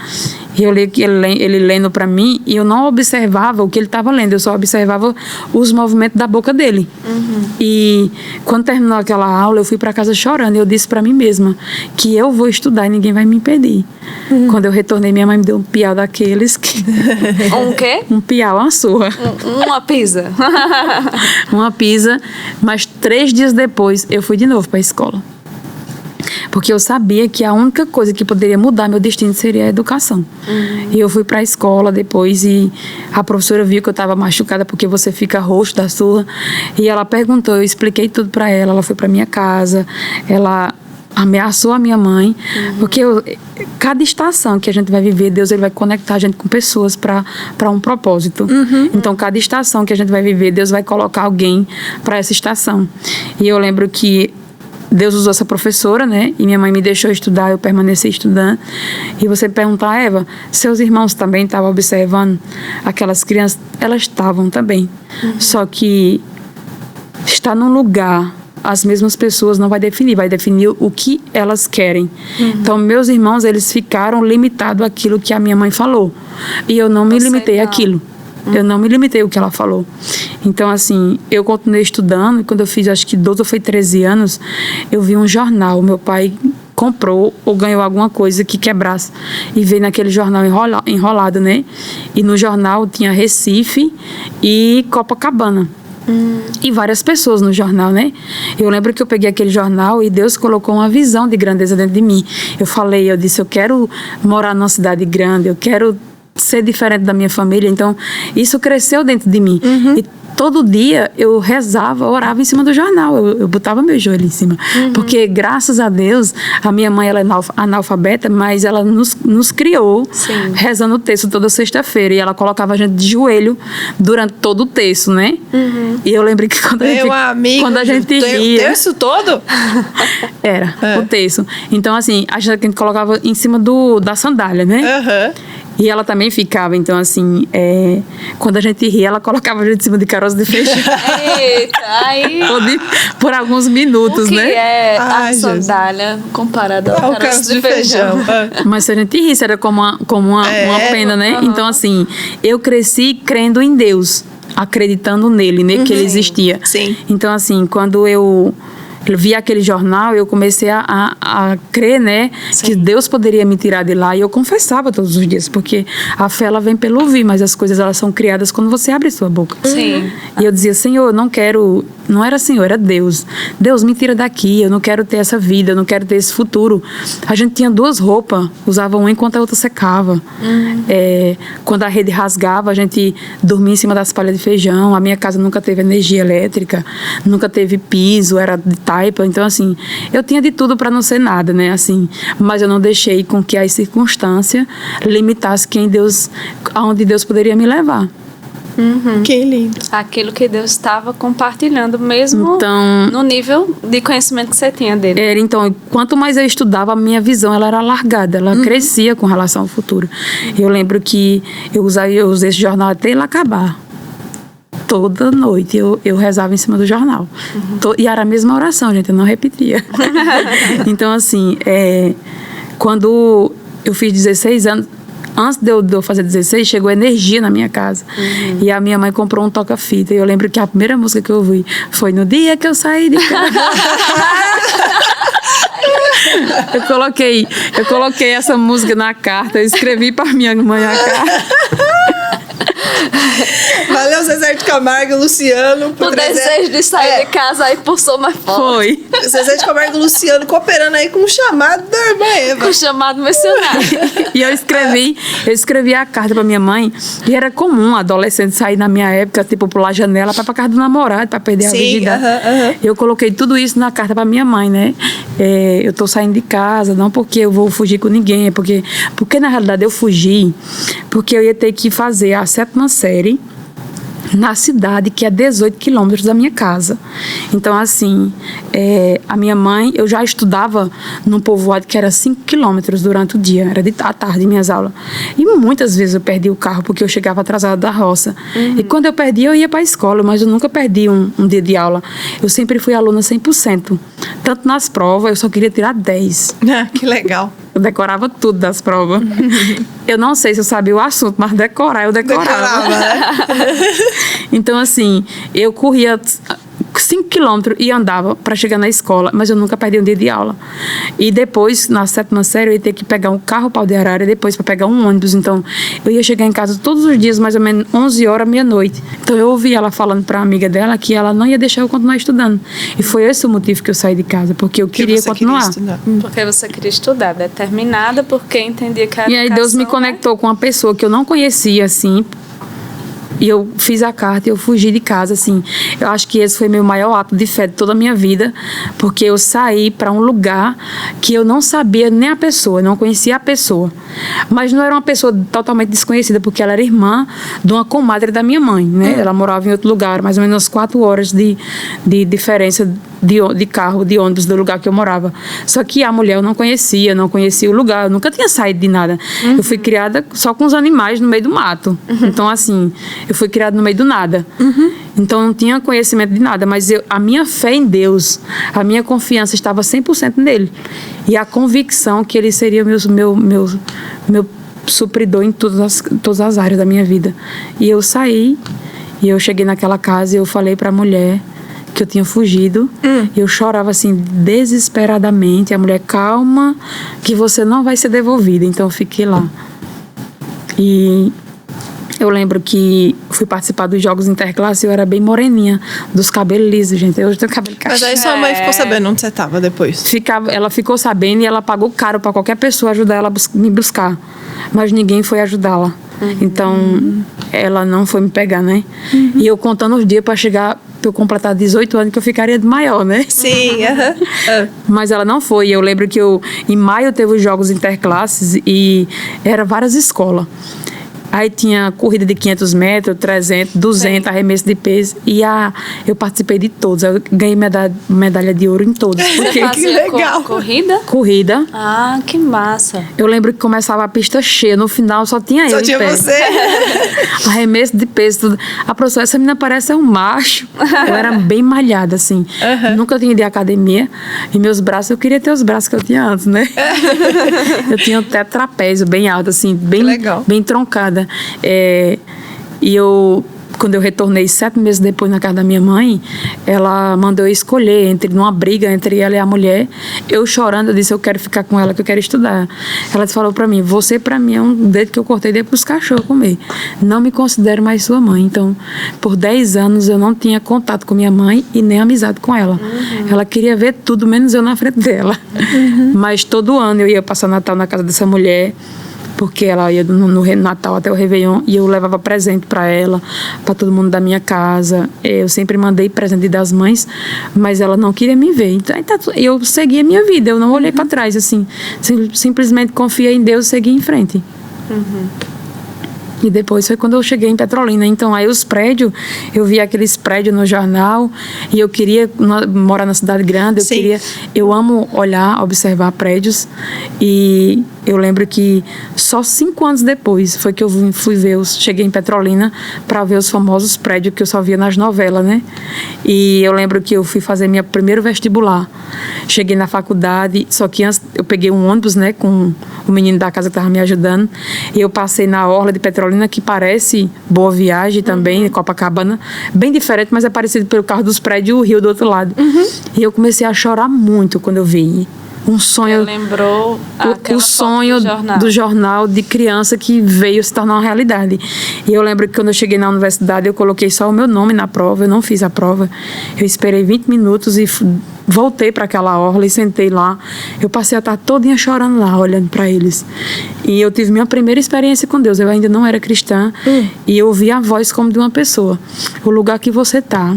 E eu li ele lendo para mim e eu não observava o que ele estava lendo, eu só observava os movimentos da boca dele. E quando terminou aquela aula, eu fui para casa chorando e eu disse para mim mesma que eu vou estudar e ninguém vai me impedir. Quando eu retornei, minha mãe me deu um piau daqueles que... Um quê? Um piau, uma surra. Uma pizza. Uma pizza, mas 3 dias depois eu fui de novo para a escola. Porque eu sabia que a única coisa que poderia mudar meu destino seria a educação. E eu fui para a escola depois e a professora viu que eu estava machucada porque você fica roxo da surra. E ela perguntou, eu expliquei tudo para ela. Ela foi para minha casa, ela ameaçou a minha mãe. Porque cada estação que a gente vai viver, Deus ele vai conectar a gente com pessoas para um propósito. Então, cada estação que a gente vai viver, Deus vai colocar alguém para essa estação. E eu lembro que Deus usou essa professora, né? E minha mãe me deixou estudar, eu permaneci estudando. E você perguntar, Eva, seus irmãos também estavam observando aquelas crianças? Elas estavam também. Só que estar num lugar, as mesmas pessoas não vai definir o que elas querem. Então, meus irmãos, eles ficaram limitados àquilo que a minha mãe falou. E eu não me limitei àquilo. Eu não me limitei ao que ela falou. Então, assim, eu continuei estudando e quando eu fiz, acho que 12 ou foi 13 anos, eu vi um jornal. Meu pai comprou ou ganhou alguma coisa que quebrasse e veio naquele jornal enrolado, né? E no jornal tinha Recife e Copacabana. E várias pessoas no jornal, né? Eu lembro que eu peguei aquele jornal e Deus colocou uma visão de grandeza dentro de mim. Eu disse, eu quero morar numa cidade grande, eu quero ser diferente da minha família. Então, isso cresceu dentro de mim. E todo dia eu rezava, orava em cima do jornal. Eu botava meu joelho em cima. Porque, graças a Deus, a minha mãe ela é analfabeta, mas ela nos criou rezando o texto toda sexta-feira. E ela colocava a gente de joelho durante todo o texto, né? E eu lembro que quando a gente ria... O texto todo? Era, o texto. Então, assim, a gente colocava em cima da sandália, né? E ela também ficava, então assim, quando a gente ria, ela colocava a gente em cima de caroço de feijão. Eita, aí... Por alguns minutos, né? O que é a sandália comparada ao caroço de feijão? Mas se a gente risse, era como uma pena, né? Então assim, eu cresci crendo em Deus, acreditando nele, né? Que ele existia. Então assim, quando eu vi aquele jornal, eu comecei a crer, né, que Deus poderia me tirar de lá. E eu confessava todos os dias, porque a fé, ela vem pelo ouvir, mas as coisas, elas são criadas quando você abre sua boca. E eu dizia, Senhor, eu não quero... Não era Senhor, era Deus. Deus, me tira daqui, eu não quero ter essa vida, eu não quero ter esse futuro. A gente tinha 2 roupas, usava uma enquanto a outra secava. Quando a rede rasgava, a gente dormia em cima das palhas de feijão. A minha casa nunca teve energia elétrica, nunca teve piso, era de taipa. Então, assim, eu tinha de tudo para não ser nada, né? Assim, mas eu não deixei com que as circunstâncias limitassem aonde Deus poderia me levar. Que lindo. Aquilo que Deus estava compartilhando mesmo no nível de conhecimento que você tinha dele. Então, quanto mais eu estudava, a minha visão ela era alargada, ela crescia com relação ao futuro. Eu lembro que eu usei esse jornal até ele acabar. Toda noite eu rezava em cima do jornal. E era a mesma oração, gente, eu não repetia. Então, assim, quando eu fiz 16 anos, antes de eu fazer 16, chegou energia na minha casa. E a minha mãe comprou um toca-fita. E eu lembro que a primeira música que eu ouvi foi No Dia Que Eu Saí de Casa. Eu coloquei essa música na carta. Eu escrevi para minha mãe a carta. Valeu, Zezé de Camargo e Luciano. O desejo de sair de casa aí pulsou mais forte. Foi. Zezé de Camargo e Luciano cooperando aí com o chamado da irmã Eva. Com o chamado missionário. E eu escrevi a carta pra minha mãe. E era comum adolescente sair na minha época, tipo, pular a janela pra casa do namorado, pra perder a virgindade. Eu coloquei tudo isso na carta pra minha mãe, né? Eu tô saindo de casa, não porque eu vou fugir com ninguém, porque na realidade eu fugi, porque eu ia ter que fazer a 7ª série na cidade que é 18 quilômetros da minha casa. Então, assim, a minha mãe, eu já estudava num povoado que era 5 quilômetros durante o dia, era à tarde minhas aulas. E muitas vezes eu perdi o carro porque eu chegava atrasada da roça. E quando eu perdi, eu ia para a escola, mas eu nunca perdi um dia de aula. Eu sempre fui aluna 100%. Tanto nas provas, eu só queria tirar 10. Que legal. Eu decorava tudo das provas. Eu não sei se eu sabia o assunto, mas decorar, eu decorava. Né? Então, assim, eu corria 5 quilômetros e andava para chegar na escola, mas eu nunca perdi um dia de aula. E depois, na 7ª série, eu ia ter que pegar um carro para Aldearara e depois para pegar um ônibus. Então, eu ia chegar em casa todos os dias, mais ou menos 11 horas, meia-noite. Então, eu ouvi ela falando para a amiga dela que ela não ia deixar eu continuar estudando. E foi esse o motivo que eu saí de casa, porque eu queria continuar. Porque você queria estudar, determinada, porque entendia que a E aí Deus me conectou com uma pessoa que eu não conhecia, assim, e eu fiz a carta e eu fugi de casa, assim. Eu acho que esse foi meu maior ato de fé de toda a minha vida, porque eu saí para um lugar que eu não sabia nem a pessoa, não conhecia a pessoa. Mas não era uma pessoa totalmente desconhecida, porque ela era irmã de uma comadre da minha mãe, né? Ela morava em outro lugar, mais ou menos 4 horas de diferença de carro, de ônibus do lugar que eu morava. Só que a mulher eu não conhecia o lugar, eu nunca tinha saído de nada. Eu fui criada só com os animais no meio do mato. Então, assim, eu fui criada no meio do nada. Então, eu não tinha conhecimento de nada, mas a minha fé em Deus, a minha confiança estava 100% nele. E a convicção que ele seria meu supridor em todas as áreas da minha vida. E eu saí, e eu cheguei naquela casa e eu falei para a mulher que eu tinha fugido. E eu chorava assim desesperadamente. A mulher, calma, que você não vai ser devolvida. Então eu fiquei lá. E eu lembro que fui participar dos jogos interclasse e eu era bem moreninha, dos cabelos lisos, gente. Eu tenho cabelo cacheado. Mas aí sua mãe ficou sabendo onde você estava depois? Ela ficou sabendo e ela pagou caro para qualquer pessoa ajudar ela me buscar. Mas ninguém foi ajudá-la. Então, ela não foi me pegar, né? E eu contando os dias para chegar, para eu completar 18 anos, que eu ficaria de maior, né? Sim, Mas ela não foi. Eu lembro que em maio teve os jogos interclasses e eram várias escolas. Aí tinha corrida de 500 metros, 300, 200, arremesso de peso. E eu participei de todas. Eu ganhei medalha de ouro em todas. Você fazia corrida? Corrida. Ah, que massa. Eu lembro que começava a pista cheia. No final só tinha eu Só em tinha pé. você? Arremesso de peso, tudo. A professora, essa menina parece um macho. Eu era bem malhada, assim. Nunca tinha ido de academia. E meus braços, eu queria ter os braços que eu tinha antes, né? Eu tinha até trapézio bem alto, assim, bem troncada. E quando eu retornei 7 meses depois na casa da minha mãe, ela mandou eu escolher numa briga entre ela e a mulher. Eu chorando, eu disse, eu quero ficar com ela, que eu quero estudar. Ela falou pra mim, você pra mim é um dedo que eu cortei, dei pros cachorros comer. Não me considero mais sua mãe. Então, por 10 anos eu não tinha contato com minha mãe e nem amizade com ela. Ela queria ver tudo, menos eu na frente dela. Mas todo ano eu ia passar Natal na casa dessa mulher, porque ela ia no Natal até o Réveillon e eu levava presente para ela, para todo mundo da minha casa. Eu sempre mandei presente de das mães, mas ela não queria me ver. Então, eu segui a minha vida, eu não olhei para trás, assim. Simplesmente confiei em Deus e segui em frente. E depois foi quando eu cheguei em Petrolina. Então, aí os prédios, eu vi aqueles prédios no jornal e eu queria morar na cidade grande. Eu amo olhar, observar prédios. E eu lembro que só 5 anos depois foi que eu cheguei em Petrolina para ver os famosos prédios que eu só via nas novelas, né? E eu lembro que eu fui fazer meu primeiro vestibular. Cheguei na faculdade, só que antes eu peguei um ônibus, né, com o menino da casa que estava me ajudando. E eu passei na orla de Petrolina, que parece Boa Viagem também, Copacabana. Bem diferente, mas é parecido pelo carro dos prédios e o rio do outro lado. E eu comecei a chorar muito quando eu vi. Um sonho. Lembrou o sonho do jornal de criança que veio se tornar uma realidade. E eu lembro que quando eu cheguei na universidade, eu coloquei só o meu nome na prova, eu não fiz a prova. Eu esperei 20 minutos e voltei para aquela orla e sentei lá. Eu passei a tarde todinha chorando lá, olhando para eles. E eu tive minha primeira experiência com Deus. Eu ainda não era cristã e eu ouvi a voz como de uma pessoa. O lugar que você está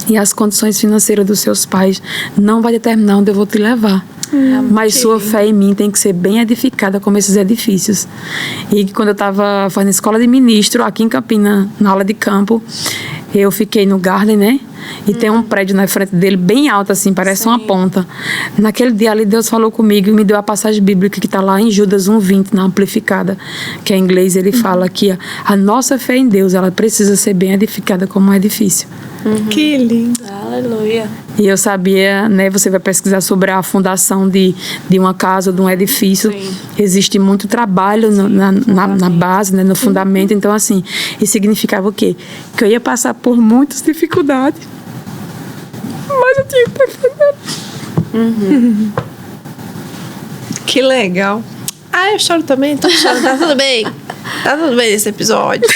e as condições financeiras dos seus pais não vai determinar onde eu vou te levar. Mas sua fé em mim tem que ser bem edificada como esses edifícios. E quando eu estava fazendo escola de ministro, aqui em Campina, na aula de campo, eu fiquei no Garden, né? E tem um prédio na frente dele bem alto, assim, parece uma ponta. Naquele dia ali, Deus falou comigo e me deu a passagem bíblica que está lá em Judas 1:20, na Amplificada, que é em inglês. Ele fala que a nossa fé em Deus, ela precisa ser bem edificada como um edifício. Que lindo. Aleluia. E eu sabia, né, você vai pesquisar sobre a fundação de uma casa, de um edifício. Sim. Existe muito trabalho na base, né, no fundamento. Então, assim, isso significava o quê? Que eu ia passar por muitas dificuldades. Mas eu tinha que ter fé. Que legal. Ah, eu choro também, tô chorando. Tá tudo bem. Tá tudo bem nesse episódio.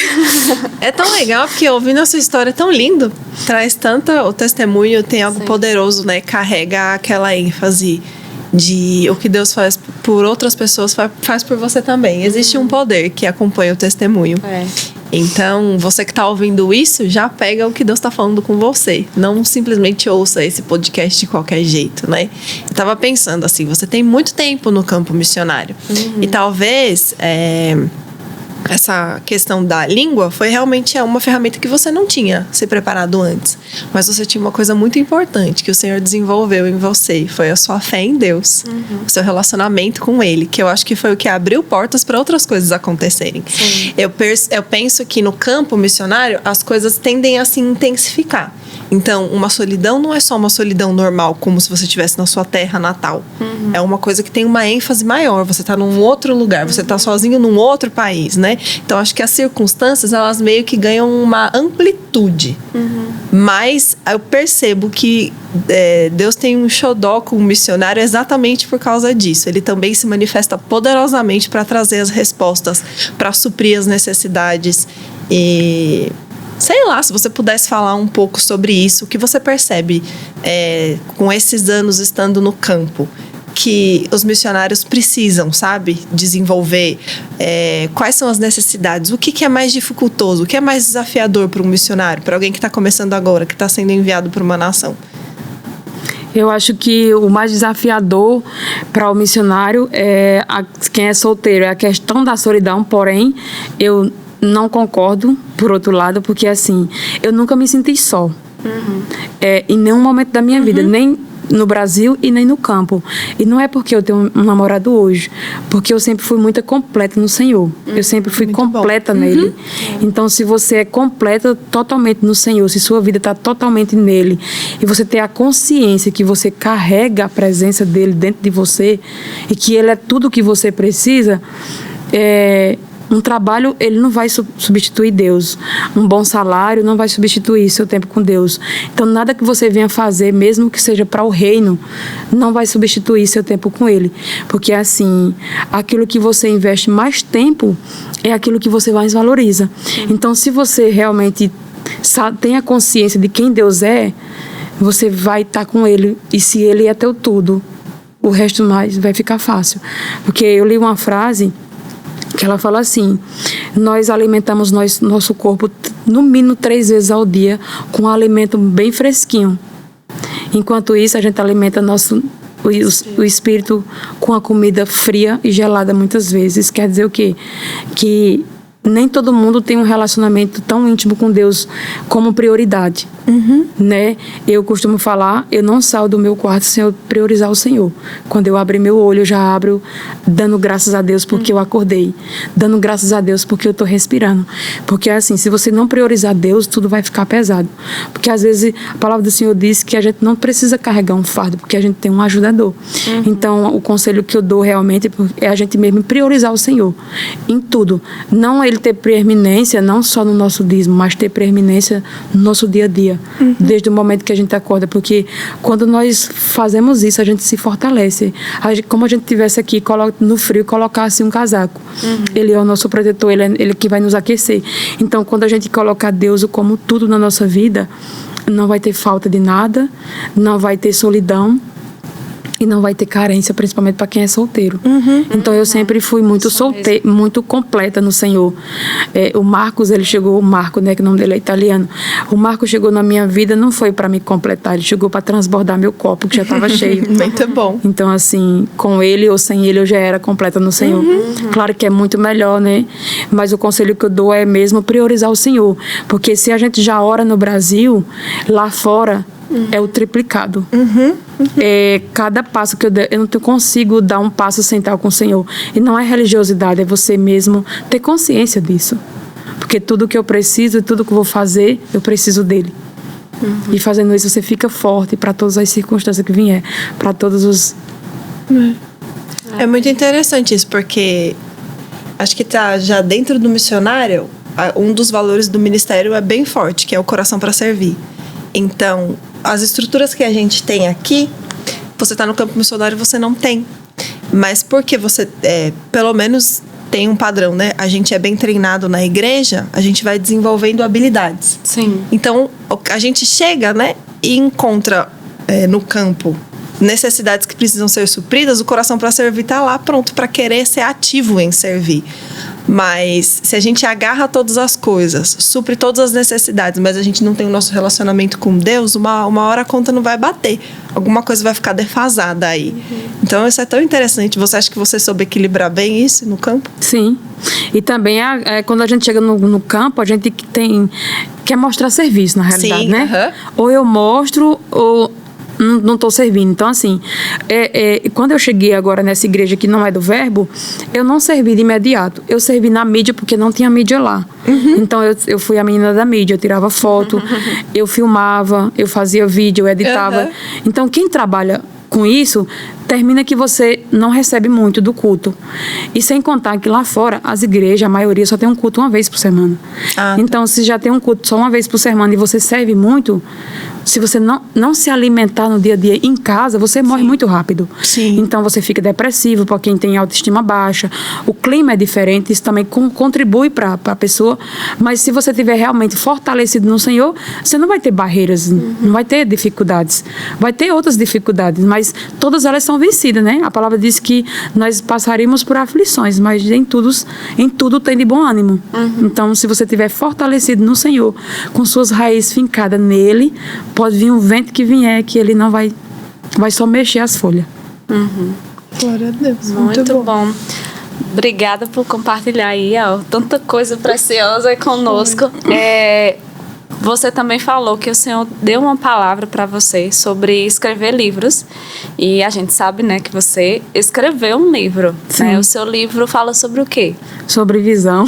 É tão legal porque ouvindo a sua história é tão lindo. Traz tanta... O testemunho tem algo poderoso, né? Carrega aquela ênfase de o que Deus faz por outras pessoas, faz por você também. Existe um poder que acompanha o testemunho. Então, você que está ouvindo isso, já pega o que Deus está falando com você. Não simplesmente ouça esse podcast de qualquer jeito, né? Eu tava pensando assim, você tem muito tempo no campo missionário. E talvez... essa questão da língua foi realmente uma ferramenta que você não tinha se preparado antes. Mas você tinha uma coisa muito importante que o Senhor desenvolveu em você. Foi a sua fé em Deus. O seu relacionamento com Ele. Que eu acho que foi o que abriu portas para outras coisas acontecerem. Eu penso que no campo missionário as coisas tendem a se intensificar. Então, uma solidão não é só uma solidão normal, como se você estivesse na sua terra natal. É uma coisa que tem uma ênfase maior. Você está num outro lugar, você está sozinho num outro país, né? Então, acho que as circunstâncias, elas meio que ganham uma amplitude. Mas eu percebo que Deus tem um xodó com o missionário exatamente por causa disso. Ele também se manifesta poderosamente para trazer as respostas, para suprir as necessidades. E... sei lá, se você pudesse falar um pouco sobre isso, o que você percebe com esses anos estando no campo, que os missionários precisam, sabe, desenvolver, quais são as necessidades, o que é mais dificultoso, o que é mais desafiador para um missionário, para alguém que está começando agora, que está sendo enviado para uma nação? Eu acho que o mais desafiador para o missionário quem é solteiro, é a questão da solidão, porém, eu não concordo, por outro lado, porque assim, eu nunca me senti só. Em nenhum momento da minha vida, nem no Brasil e nem no campo. E não é porque eu tenho um namorado hoje, porque eu sempre fui muito completa no Senhor. Eu sempre fui completa nele. Então, se você é completa totalmente no Senhor, se sua vida está totalmente nele, e você tem a consciência que você carrega a presença dele dentro de você, e que ele é tudo o que você precisa, um trabalho, ele não vai substituir Deus. Um bom salário não vai substituir seu tempo com Deus. Então, nada que você venha fazer, mesmo que seja para o reino, não vai substituir seu tempo com Ele. Porque, assim, aquilo que você investe mais tempo é aquilo que você mais valoriza. Então, se você realmente tem a consciência de quem Deus é, você vai estar com Ele. E se Ele é teu tudo, o resto mais vai ficar fácil. Porque eu li uma frase que ela fala assim: nós alimentamos nosso corpo no mínimo 3 vezes ao dia com um alimento bem fresquinho. Enquanto isso, a gente alimenta o espírito com a comida fria e gelada muitas vezes. Quer dizer o quê? Que nem todo mundo tem um relacionamento tão íntimo com Deus como prioridade. Né? Eu costumo falar, eu não saio do meu quarto sem eu priorizar o Senhor. Quando eu abro meu olho, eu já abro dando graças a Deus porque eu acordei, dando graças a Deus porque eu estou respirando. Porque assim, se você não priorizar Deus, tudo vai ficar pesado. Porque às vezes a palavra do Senhor diz que a gente não precisa carregar um fardo, porque a gente tem um ajudador. Então, o conselho que eu dou realmente é a gente mesmo priorizar o Senhor em tudo. Não Ele ter preeminência, não só no nosso dízimo, mas ter preeminência no nosso dia a dia. Desde o momento que a gente acorda, porque quando nós fazemos isso, a gente se fortalece. Como a gente estivesse aqui no frio, colocasse um casaco. Ele é o nosso protetor, ele que vai nos aquecer. Então, quando a gente colocar Deus como tudo na nossa vida, não vai ter falta de nada, não vai ter solidão e não vai ter carência, principalmente para quem é solteiro. Então eu sempre fui muito solteira, muito completa no Senhor. O Marcos, ele chegou, o Marco, né, que o nome dele é italiano. O Marco chegou na minha vida, não foi para me completar, ele chegou para transbordar meu copo, que já estava cheio. Muito bom. Então, assim, com ele ou sem ele, eu já era completa no Senhor. Claro que é muito melhor, né? Mas o conselho que eu dou é mesmo priorizar o Senhor. Porque se a gente já ora no Brasil, lá fora é o triplicado. Cada passo que eu der, eu não consigo dar um passo sem estar com o Senhor. E não é religiosidade, é você mesmo ter consciência disso. Porque tudo que eu preciso e tudo que eu vou fazer, eu preciso dele. E fazendo isso, você fica forte para todas as circunstâncias que vier, para todos os... É muito interessante isso, porque acho que tá já dentro do missionário, um dos valores do ministério é bem forte, que é o coração para servir. Então, as estruturas que a gente tem aqui, você tá no campo missionário, você não tem. Mas porque você, pelo menos, tem um padrão, né? A gente é bem treinado na igreja, a gente vai desenvolvendo habilidades. Sim. Então, a gente chega, né, e encontra no campo necessidades que precisam ser supridas, o coração para servir está lá pronto para querer ser ativo em servir. Mas se a gente agarra todas as coisas, supre todas as necessidades, mas a gente não tem o nosso relacionamento com Deus, uma hora a conta não vai bater. Alguma coisa vai ficar defasada aí. Então isso é tão interessante. Você acha que você soube equilibrar bem isso no campo? Sim. E também quando a gente chega no campo, a gente quer mostrar serviço, na realidade, Sim, né? Ou eu mostro, ou não estou servindo. Então, assim, quando eu cheguei agora nessa igreja que não é do Verbo, eu não servi de imediato. Eu servi na mídia porque não tinha mídia lá. Então, eu fui a menina da mídia. Eu tirava foto, eu filmava, eu fazia vídeo, eu editava. Então, quem trabalha com isso, termina que você não recebe muito do culto. E sem contar que lá fora, as igrejas, a maioria só tem um culto uma vez por semana. Então, se já tem um culto só uma vez por semana e você serve muito, se você não se alimentar no dia a dia em casa, você morre muito rápido. Sim. Então, você fica depressivo, para quem tem autoestima baixa. O clima é diferente, isso também contribui para a pessoa. Mas se você estiver realmente fortalecido no Senhor, você não vai ter barreiras, não vai ter dificuldades. Vai ter outras dificuldades, mas todas elas são vencidas, né? A palavra diz que nós passaríamos por aflições, mas em tudo tem de bom ânimo. Então, se você estiver fortalecido no Senhor, com suas raízes fincadas nele, pode vir um vento que vier, que ele não vai só mexer as folhas. Glória a Deus. Muito bom. Obrigada por compartilhar aí, tanta coisa preciosa conosco. Você também falou que o Senhor deu uma palavra para você sobre escrever livros. E a gente sabe, né, que você escreveu um livro. Né? O seu livro fala sobre o quê? Sobre visão.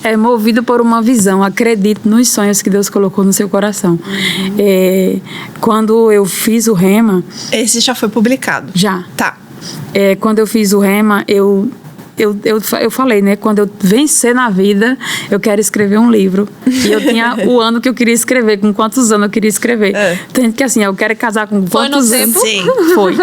É movido por uma visão. Acredite nos sonhos que Deus colocou no seu coração. Quando eu fiz o Rema... Esse já foi publicado? Já. Tá. Quando eu fiz o Rema, eu falei, né? Quando eu vencer na vida, eu quero escrever um livro. E eu tinha o ano que eu queria escrever, com quantos anos eu queria escrever. Tanto que assim, eu quero casar com quantos anos. Sim. Foi.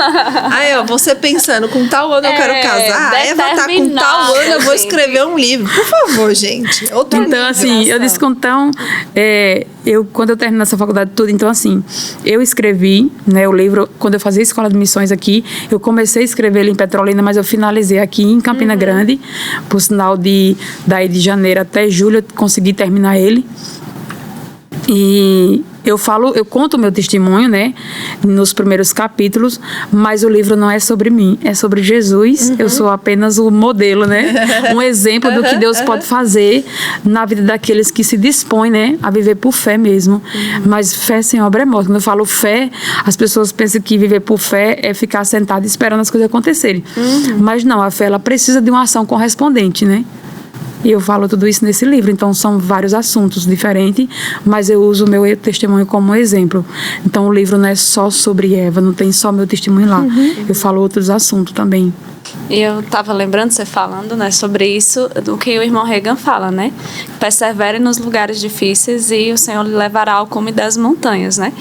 Aí, você pensando, com tal ano eu quero casar, a Eva tá com tal ano eu vou escrever um livro. Por favor, gente. Então, assim, eu disse que então, quando eu terminei essa faculdade tudo, então assim, eu escrevi, né, o livro, quando eu fazia a escola de missões aqui, eu comecei a escrever ele em Petrolina, mas eu finalizei aqui em Campina Grande, por sinal daí de janeiro até julho eu consegui terminar ele. E eu conto o meu testemunho, né, nos primeiros capítulos, mas o livro não é sobre mim, é sobre Jesus. Eu sou apenas o modelo, né, um exemplo do que Deus pode fazer na vida daqueles que se dispõem, né, a viver por fé mesmo. Mas fé sem obra é morte. Quando eu falo fé, as pessoas pensam que viver por fé é ficar sentado esperando as coisas acontecerem. Mas não, a fé ela precisa de uma ação correspondente, né? E eu falo tudo isso nesse livro. Então, são vários assuntos diferentes, mas eu uso o meu testemunho como exemplo. Então, o livro não é só sobre Eva, não tem só meu testemunho lá. Eu falo outros assuntos também. E eu estava lembrando, você falando, né, sobre isso, do que o irmão Reagan fala, né? Persevere nos lugares difíceis e o Senhor lhe levará ao cume das montanhas, né?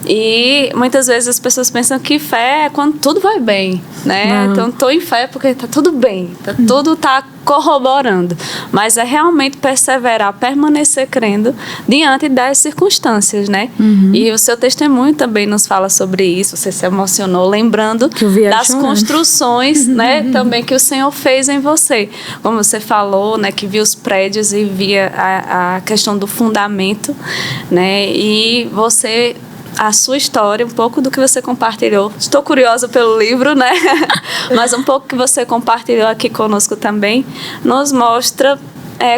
E muitas vezes as pessoas pensam que fé é quando tudo vai bem, né? Então, estou em fé porque está tudo bem, tudo está corroborando, mas é realmente perseverar, permanecer crendo diante das circunstâncias, né? E o seu testemunho também nos fala sobre isso. Você se emocionou lembrando das construções, né, também que o Senhor fez em você. Como você falou, né, que viu os prédios e via a questão do fundamento, né? E você, a sua história, um pouco do que você compartilhou. Estou curiosa pelo livro, né? Mas um pouco que você compartilhou aqui conosco também nos mostra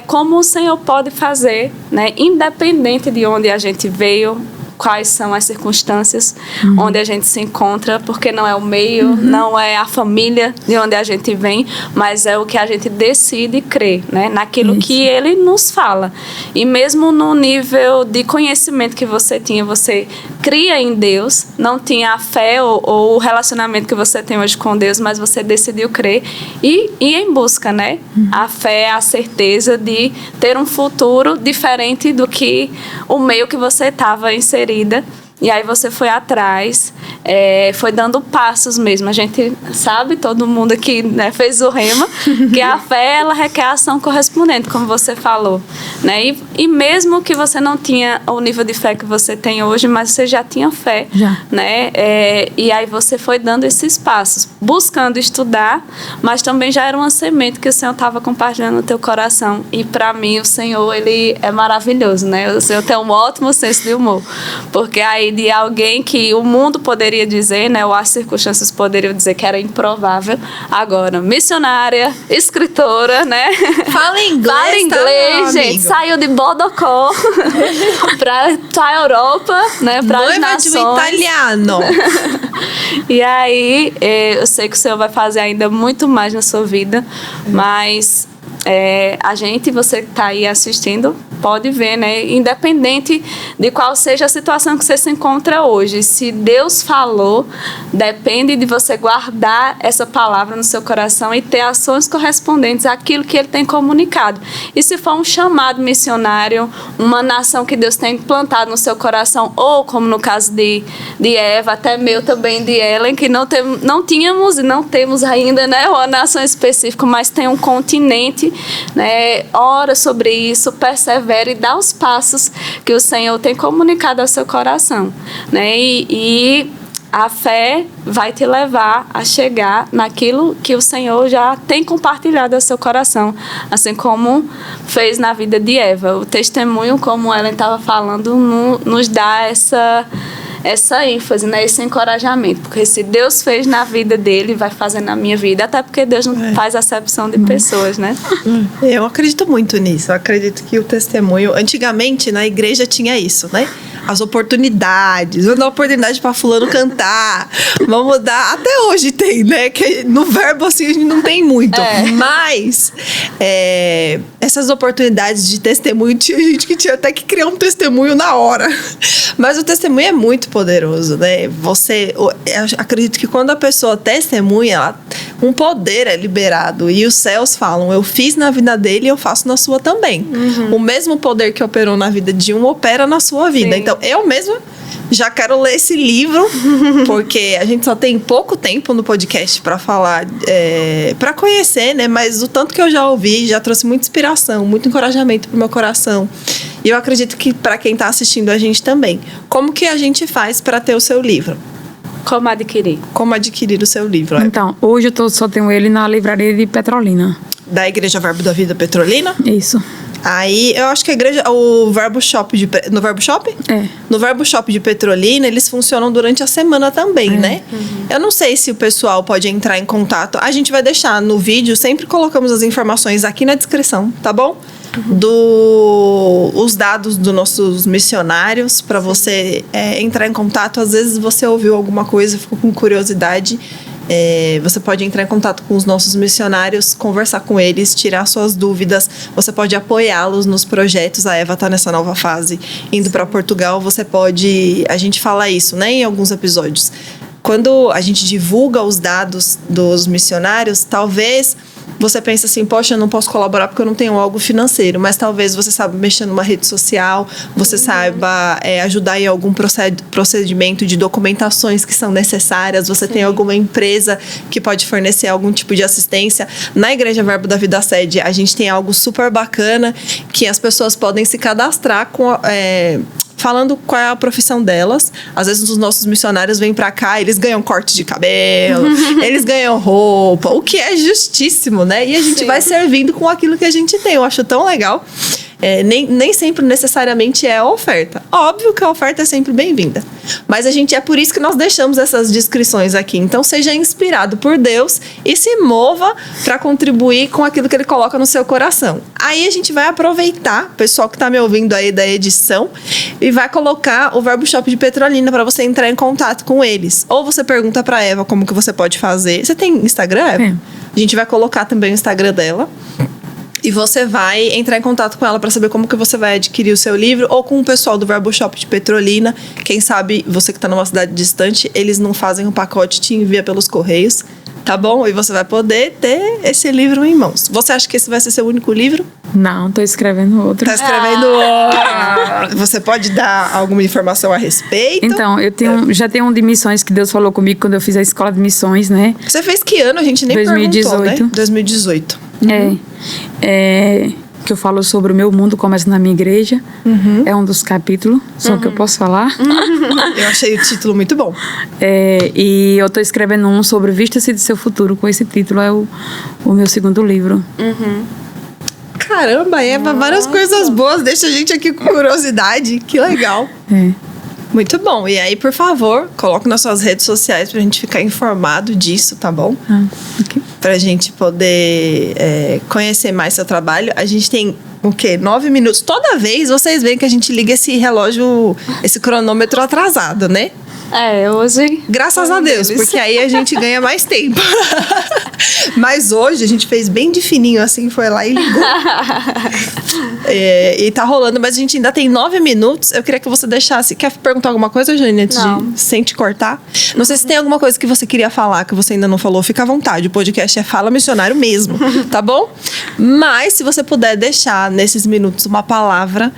como o Senhor pode fazer, né? Independente de onde a gente veio, quais são as circunstâncias onde a gente se encontra, porque não é o meio, não é a família de onde a gente vem, mas é o que a gente decide crer, né? Naquilo que Ele nos fala. E mesmo no nível de conhecimento que você tinha, você cria em Deus, não tinha a fé ou o relacionamento que você tem hoje com Deus, mas você decidiu crer e ir em busca, né? A fé, a certeza de ter um futuro diferente do que o meio que você estava inserido. E aí você foi atrás, foi dando passos mesmo. A gente sabe, todo mundo aqui, né, fez o rema, que a fé, ela requer ação correspondente, como você falou, né? E mesmo que você não tinha o nível de fé que você tem hoje, mas você já tinha fé, né? E aí você foi dando esses passos, buscando estudar, mas também já era uma semente que o Senhor estava compartilhando no teu coração. E para mim, o Senhor, Ele é maravilhoso, né? O Senhor tem um ótimo senso de humor, porque aí de alguém que o mundo poderia dizer, né, ou as circunstâncias poderiam dizer que era improvável, agora missionária, escritora, né? Fala inglês, fala inglês, tá, gente. Saiu de Bodocó para a Europa, né, para as nações. De um italiano. E aí, eu sei que o Senhor vai fazer ainda muito mais na sua vida, mas você que está aí assistindo, pode ver, né? Independente de qual seja a situação que você se encontra hoje, se Deus falou, depende de você guardar essa palavra no seu coração e ter ações correspondentes àquilo que Ele tem comunicado. E se for um chamado missionário, uma nação que Deus tem plantado no seu coração, ou como no caso de Eva, até meu também, de Ellen, que não tínhamos e não temos ainda, né, uma nação específica, mas tem um continente, né? Ora sobre isso, persevera e dá os passos que o Senhor tem comunicado ao seu coração, né? E a fé vai te levar a chegar naquilo que o Senhor já tem compartilhado ao seu coração, assim como fez na vida de Eva. O testemunho, como ela estava falando, nos dá essa ênfase, né? Esse encorajamento, porque se Deus fez na vida dele, vai fazer na minha vida, até porque Deus não faz acepção de pessoas, né? Eu acredito muito nisso. Eu acredito que o testemunho, antigamente na igreja tinha isso, né? As oportunidades, vamos dar oportunidade para fulano cantar, vamos dar, até hoje tem, né? Que no verbo assim a gente não tem muito, mas essas oportunidades de testemunho, tinha gente que tinha até que criar um testemunho na hora, mas o testemunho é muito poderoso, né? Eu acredito que quando a pessoa testemunha, um poder é liberado e os céus falam, eu fiz na vida dele e eu faço na sua também. O mesmo poder que operou na vida de um opera na sua vida. Sim. Então eu mesma já quero ler esse livro, porque a gente só tem pouco tempo no podcast para falar, para conhecer, né? Mas o tanto que eu já ouvi já trouxe muita inspiração, muito encorajamento pro meu coração. E eu acredito que para quem está assistindo a gente também. Como que a gente faz para ter o seu livro? Como adquirir? Como adquirir o seu livro? Então, hoje eu só tenho ele na livraria de Petrolina. Da Igreja Verbo da Vida Petrolina? Isso. Aí, eu acho que o Verbo Shop no Verbo Shop? No Verbo Shop de Petrolina, eles funcionam durante a semana também, né? Eu não sei se o pessoal pode entrar em contato. A gente vai deixar no vídeo, sempre colocamos as informações aqui na descrição, tá bom? Os dados dos nossos missionários para você entrar em contato. Às vezes você ouviu alguma coisa, ficou com curiosidade, você pode entrar em contato com os nossos missionários, conversar com eles, tirar suas dúvidas. Você pode apoiá-los nos projetos. A Eva está nessa nova fase, indo para Portugal. Você pode... A gente fala isso, né, em alguns episódios. Quando a gente divulga os dados dos missionários, talvez você pensa assim, poxa, eu não posso colaborar porque eu não tenho algo financeiro, mas talvez você saiba mexer numa rede social, você saiba ajudar em algum procedimento de documentações que são necessárias, você tem alguma empresa que pode fornecer algum tipo de assistência. Na Igreja Verbo da Vida Sede, a gente tem algo super bacana que as pessoas podem se cadastrar falando qual é a profissão delas. Às vezes os nossos missionários vêm pra cá, eles ganham corte de cabelo, eles ganham roupa, o que é justíssimo, né? E a gente vai servindo com aquilo que a gente tem. Eu acho tão legal. Nem sempre necessariamente é a oferta. Óbvio que a oferta é sempre bem-vinda. Mas é por isso que nós deixamos essas descrições aqui. Então seja inspirado por Deus e se mova para contribuir com aquilo que Ele coloca no seu coração. Aí a gente vai aproveitar, o pessoal que está me ouvindo aí da edição, e vai colocar o Verbo Shop de Petrolina para você entrar em contato com eles. Ou você pergunta para Eva como que você pode fazer. Você tem Instagram, Eva? A gente vai colocar também o Instagram dela. E você vai entrar em contato com ela para saber como que você vai adquirir o seu livro, ou com o pessoal do Verbo Shop de Petrolina. Quem sabe, você que está numa cidade distante, eles não fazem um pacote e te envia pelos correios, tá bom? E você vai poder ter esse livro em mãos. Você acha que esse vai ser seu único livro? Não, tô escrevendo outro. Tá escrevendo outro. Você pode dar alguma informação a respeito? Então, já tenho um de missões que Deus falou comigo quando eu fiz a escola de missões, né? Você fez que ano? A gente nem 2018. perguntou, né? 2018. Que eu falo sobre o meu mundo começa na minha igreja. É um dos capítulos, só que eu posso falar. Eu achei o título muito bom. E eu tô escrevendo um sobre Vista-se de Seu Futuro. Com esse título é o meu segundo livro. Caramba, Eva, várias coisas boas. Deixa a gente aqui com curiosidade. Que legal. Muito bom. E aí, por favor, coloque nas suas redes sociais pra gente ficar informado disso, tá bom? Ok. Pra gente poder conhecer mais seu trabalho. A gente tem, 9 minutos. Toda vez vocês veem que a gente liga esse relógio, esse cronômetro atrasado, né? Hoje... Graças a Deus, porque aí a gente ganha mais tempo. Mas hoje a gente fez bem de fininho, assim, foi lá e ligou. E tá rolando, mas a gente ainda tem 9 minutos. Eu queria que você deixasse... Quer perguntar alguma coisa, Jane, antes sem te cortar? Não sei se tem alguma coisa que você queria falar, que você ainda não falou. Fica à vontade, o podcast é Fala Missionário mesmo, tá bom? Mas se você puder deixar nesses minutos uma palavra...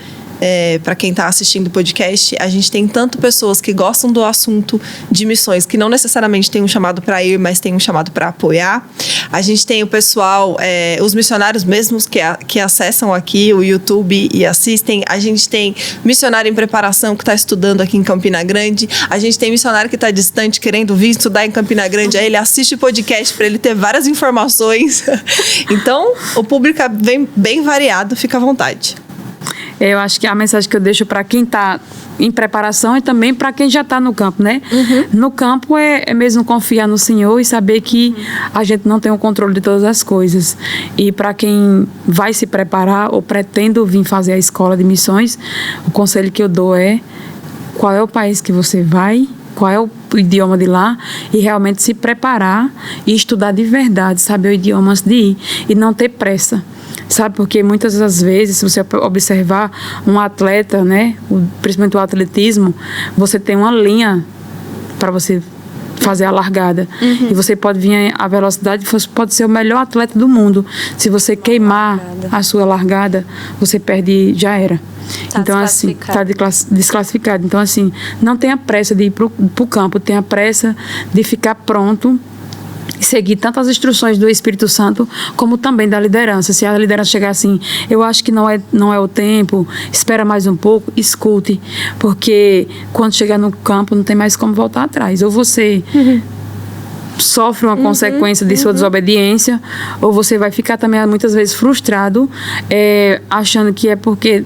para quem está assistindo o podcast, a gente tem tanto pessoas que gostam do assunto de missões, que não necessariamente tem um chamado para ir, mas tem um chamado para apoiar. A gente tem o pessoal, os missionários mesmos que acessam aqui o YouTube e assistem. A gente tem missionário em preparação que está estudando aqui em Campina Grande. A gente tem missionário que está distante, querendo vir estudar em Campina Grande. Aí ele assiste o podcast para ele ter várias informações. Então, o público é bem variado, fica à vontade. Eu acho que a mensagem que eu deixo para quem está em preparação e também para quem já está no campo, né? No campo é mesmo confiar no Senhor e saber que a gente não tem o controle de todas as coisas. E para quem vai se preparar ou pretende vir fazer a escola de missões, o conselho que eu dou é: qual é o país que você vai? Qual é o idioma de lá? E realmente se preparar e estudar de verdade, saber o idioma antes de ir e não ter pressa. Sabe, porque muitas das vezes, se você observar um atleta, né, principalmente o atletismo, você tem uma linha para você fazer a largada. E você pode vir a velocidade, você pode ser o melhor atleta do mundo. Se você queimar a sua largada, você perde, já era. Então, assim, está desclassificado. Então, assim, não tenha pressa de ir para o campo, tenha pressa de ficar pronto e seguir tanto as instruções do Espírito Santo, como também da liderança. Se a liderança chegar assim, eu acho que não é o tempo, espera mais um pouco, escute, porque quando chegar no campo não tem mais como voltar atrás. Ou você sofre uma consequência de sua desobediência, ou você vai ficar também muitas vezes frustrado, achando que é porque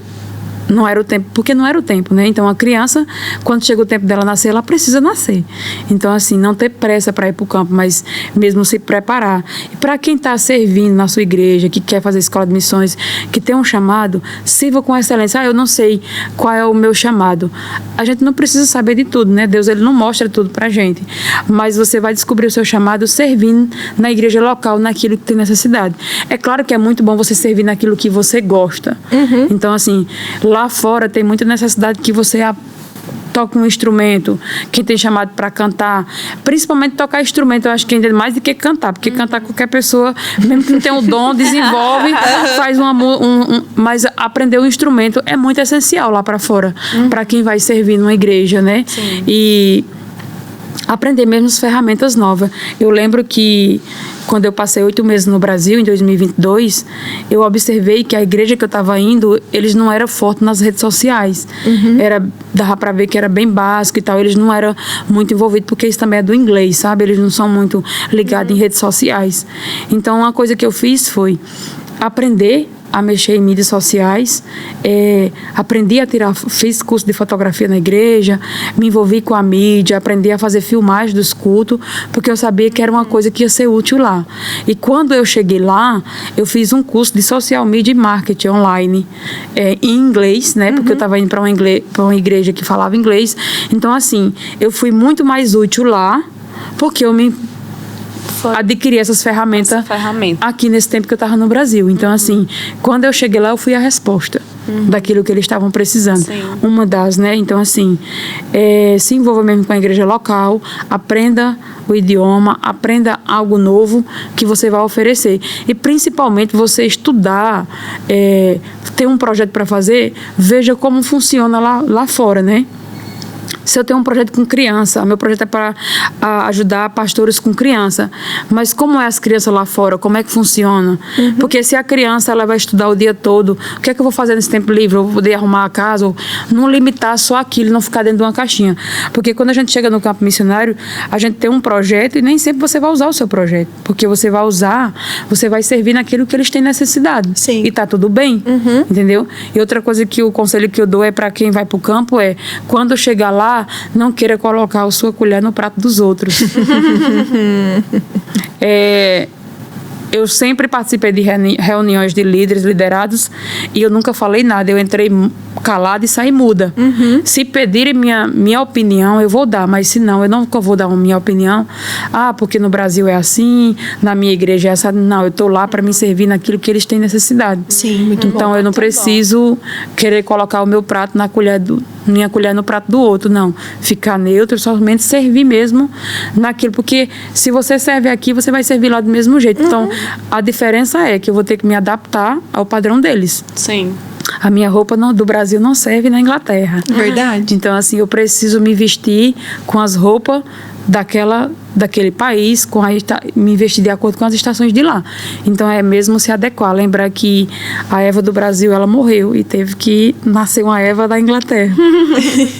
não era o tempo, porque não era o tempo, né? Então, a criança, quando chega o tempo dela nascer, ela precisa nascer. Então, assim, não ter pressa para ir para o campo, mas mesmo se preparar. E para quem está servindo na sua igreja, que quer fazer escola de missões, que tem um chamado, sirva com excelência. Eu não sei qual é o meu chamado. A gente não precisa saber de tudo, né? Deus, ele não mostra tudo para a gente. Mas você vai descobrir o seu chamado servindo na igreja local, naquilo que tem necessidade. É claro que é muito bom você servir naquilo que você gosta. Então, assim, lá fora tem muita necessidade que você toca um instrumento, quem tem chamado para cantar, principalmente tocar instrumento, eu acho que ainda é mais do que cantar, porque cantar qualquer pessoa, mesmo que não tenha o dom, desenvolve, faz mas aprender o instrumento é muito essencial lá para fora, para quem vai servir numa igreja, né? Sim. E aprender mesmo as ferramentas novas. Eu lembro que quando eu passei 8 meses no Brasil, em 2022, eu observei que a igreja que eu estava indo, eles não eram fortes nas redes sociais. Dava para ver que era bem básico e tal. Eles não eram muito envolvidos, porque isso também é do inglês, sabe? Eles não são muito ligados em redes sociais. Então, uma coisa que eu fiz foi aprender a mexer em mídias sociais, fiz curso de fotografia na igreja, me envolvi com a mídia, aprendi a fazer filmagem dos cultos, porque eu sabia que era uma coisa que ia ser útil lá. E quando eu cheguei lá, eu fiz um curso de social media e marketing online, em inglês, né? Porque eu estava indo para uma igreja que falava inglês. Então, assim, eu fui muito mais útil lá, porque eu adquirir essas ferramentas aqui nesse tempo que eu estava no Brasil. Então, assim, quando eu cheguei lá, eu fui a resposta daquilo que eles estavam precisando. Sim. Uma das, né? Então, assim, se envolva mesmo com a igreja local, aprenda o idioma, aprenda algo novo que você vai oferecer. E, principalmente, você estudar, ter um projeto para fazer, veja como funciona lá fora, né? Se eu tenho um projeto com criança, meu projeto é para ajudar pastores com criança. Mas como é as crianças lá fora? Como é que funciona? Porque se a criança ela vai estudar o dia todo, o que é que eu vou fazer nesse tempo livre? Eu vou poder arrumar a casa? Ou não limitar só aquilo, não ficar dentro de uma caixinha. Porque quando a gente chega no campo missionário, a gente tem um projeto e nem sempre você vai usar o seu projeto. Porque você vai servir naquilo que eles têm necessidade. Sim. E tá tudo bem, entendeu? E outra coisa que o conselho que eu dou é para quem vai pro campo quando chegar lá, não queira colocar a sua colher no prato dos outros. Eu sempre participei de reuniões de líderes, liderados, e eu nunca falei nada. Eu entrei calada e saí muda. Se pedirem minha opinião, eu vou dar, mas se não, eu nunca vou dar a minha opinião. Porque no Brasil é assim, na minha igreja é assim. Não, eu estou lá para me servir naquilo que eles têm necessidade. Sim, muito bom. Então, eu não preciso querer colocar o meu prato minha colher no prato do outro, não. Ficar neutro, somente servir mesmo naquilo. Porque se você serve aqui, você vai servir lá do mesmo jeito. Então, a diferença é que eu vou ter que me adaptar ao padrão deles. Sim. A minha roupa do Brasil não serve na Inglaterra. Verdade. Então, assim, eu preciso me vestir com as roupas daquele país, me vestir de acordo com as estações de lá. Então, é mesmo se adequar. Lembrar que a Eva do Brasil, ela morreu e teve que nascer uma Eva da Inglaterra.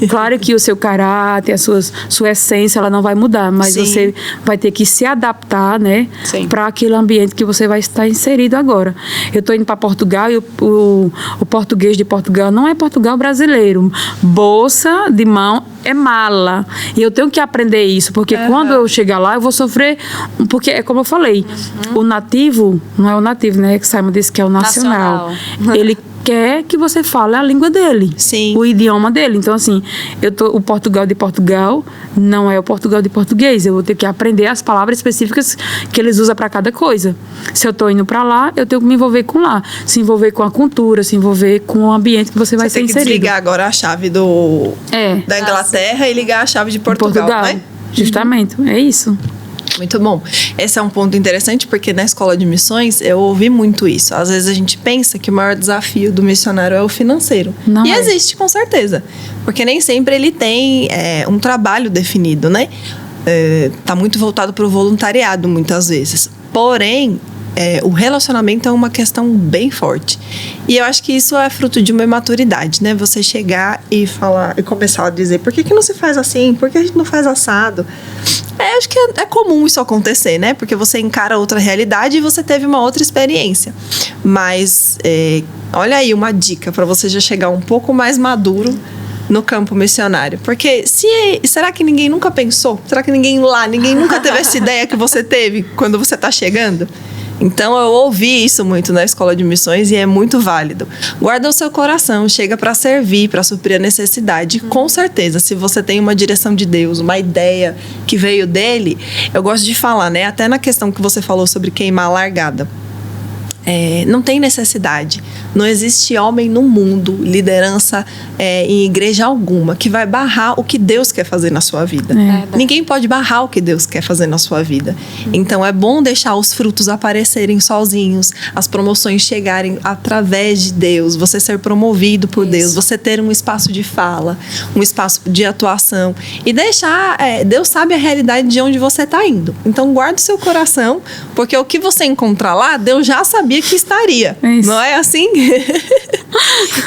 Claro que o seu caráter, a sua essência, ela não vai mudar, mas Sim. você vai ter que se adaptar, né, para aquele ambiente que você vai estar inserido agora. Eu estou indo para Portugal e o português de Portugal não é Portugal brasileiro. Bolsa de mão é mala. E eu tenho que aprender isso, porque quando eu chegar lá, eu vou sofrer. Porque é como eu falei, o nativo, não é o nativo, né? Que Simon disse que é o nacional. Ele quer que você fale a língua dele. Sim. O idioma dele. Então, assim, o Portugal de Portugal não é o Portugal de português. Eu vou ter que aprender as palavras específicas que eles usam para cada coisa. Se eu estou indo para lá, eu tenho que me envolver com lá. Se envolver com a cultura, se envolver com o ambiente que você vai ser inserido. Você tem que desligar agora a chave da Inglaterra e ligar a chave de Portugal, né? Justamente, é isso. Muito bom. Esse é um ponto interessante porque na escola de missões eu ouvi muito isso. Às vezes a gente pensa que o maior desafio do missionário é o financeiro. Não e é. existe, com certeza. Porque nem sempre ele tem um trabalho definido, né? Tá muito voltado para o voluntariado, muitas vezes. Porém, o relacionamento é uma questão bem forte. E eu acho que isso é fruto de uma imaturidade, né? Você chegar e falar, e começar a dizer, por que não se faz assim? Por que a gente não faz assado? Acho que é comum isso acontecer, né? Porque você encara outra realidade e você teve uma outra experiência. Mas, olha aí uma dica para você já chegar um pouco mais maduro no campo missionário. Porque será que ninguém nunca pensou? Será que ninguém nunca teve essa ideia que você teve quando você está chegando? Então, eu ouvi isso muito na escola de missões e é muito válido. Guarda o seu coração, chega para servir, para suprir a necessidade. Com certeza, se você tem uma direção de Deus, uma ideia que veio dele, eu gosto de falar, né? Até na questão que você falou sobre queimar a largada. não tem necessidade. Não existe homem no mundo, liderança em igreja alguma, que vai barrar o que Deus quer fazer na sua vida. Ninguém pode barrar o que Deus quer fazer na sua vida. Então é bom deixar os frutos aparecerem sozinhos, as promoções chegarem através de Deus, você ser promovido por Deus, você ter um espaço de fala, um espaço de atuação e deixar, Deus sabe a realidade de onde você está indo. Então guarde seu coração, porque o que você encontrar lá, Deus já sabia que estaria. Não é assim?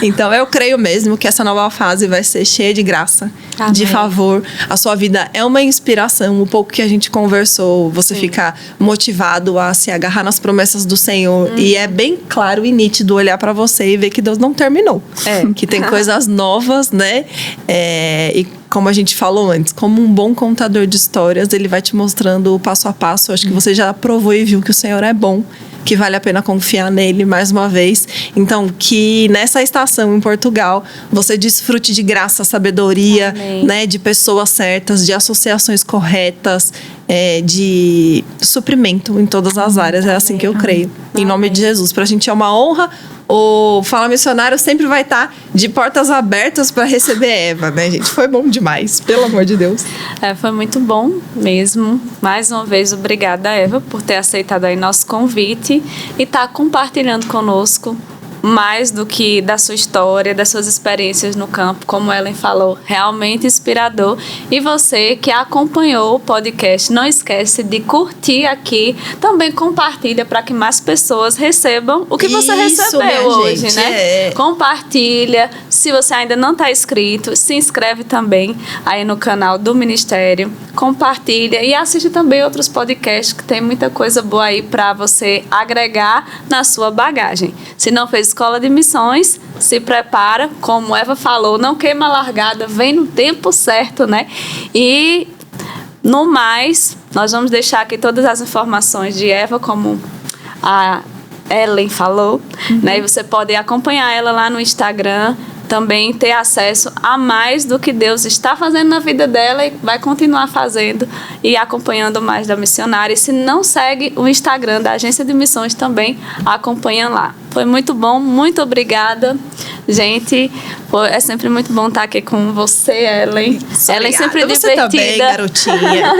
Então eu creio mesmo que essa nova fase vai ser cheia de graça, Amém. De favor. A sua vida é uma inspiração. O pouco que a gente conversou, você fica motivado a se agarrar nas promessas do Senhor. E é bem claro e nítido olhar para você e ver que Deus não terminou. Que tem coisas novas, né? E como a gente falou antes, como um bom contador de histórias, ele vai te mostrando o passo a passo. Eu acho que você já provou e viu que o Senhor é bom, que vale a pena confiar nele mais uma vez. Então, que nessa estação em Portugal, você desfrute de graça, sabedoria, né, de pessoas certas, de associações corretas, de suprimento em todas as áreas. É assim que eu creio. Em nome de Jesus. Pra gente é uma honra. O Fala Missionário sempre vai estar de portas abertas para receber Eva, né, gente? Foi bom demais, pelo amor de Deus. Foi muito bom mesmo. Mais uma vez, obrigada, Eva, por ter aceitado aí nosso convite e estar compartilhando conosco mais do que da sua história, das suas experiências no campo, como Ellen falou, realmente inspirador. E você que acompanhou o podcast, não esquece de curtir aqui, também compartilha para que mais pessoas recebam o que você recebeu hoje, né? Compartilha. Se você ainda não está inscrito, se inscreve também aí no canal do Ministério, compartilha e assiste também outros podcasts que tem muita coisa boa aí para você agregar na sua bagagem. Se não fez Escola de Missões, se prepara, como Eva falou, não queima a largada, vem no tempo certo, né? E no mais, nós vamos deixar aqui todas as informações de Eva, como a Ellen falou, né? E você pode acompanhar ela lá no Instagram, também ter acesso a mais do que Deus está fazendo na vida dela e vai continuar fazendo e acompanhando mais da missionária. E se não segue o Instagram da Agência de Missões, também acompanha lá. Foi muito bom, muito obrigada, gente. É sempre muito bom estar aqui com você, Ellen. Ellen sempre você divertida. Também, garotinha.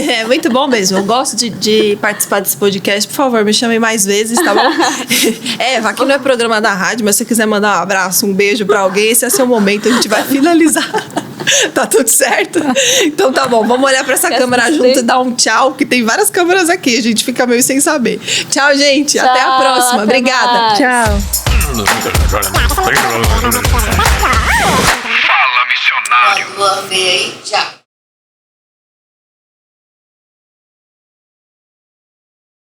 É muito bom mesmo. Eu gosto de participar desse podcast. Por favor, me chamem mais vezes, tá bom? Eva, aqui não é programa da rádio, mas se você quiser mandar um abraço, um beijo pra alguém, esse é seu momento, a gente vai finalizar. Tá tudo certo? Então tá bom, vamos olhar pra essa câmera junto e dar um tchau, que tem várias câmeras aqui, a gente fica meio sem saber. Tchau, gente. Tchau, até a próxima. Obrigada. Mais. Tchau. Fala, missionário. Boa, boa, já.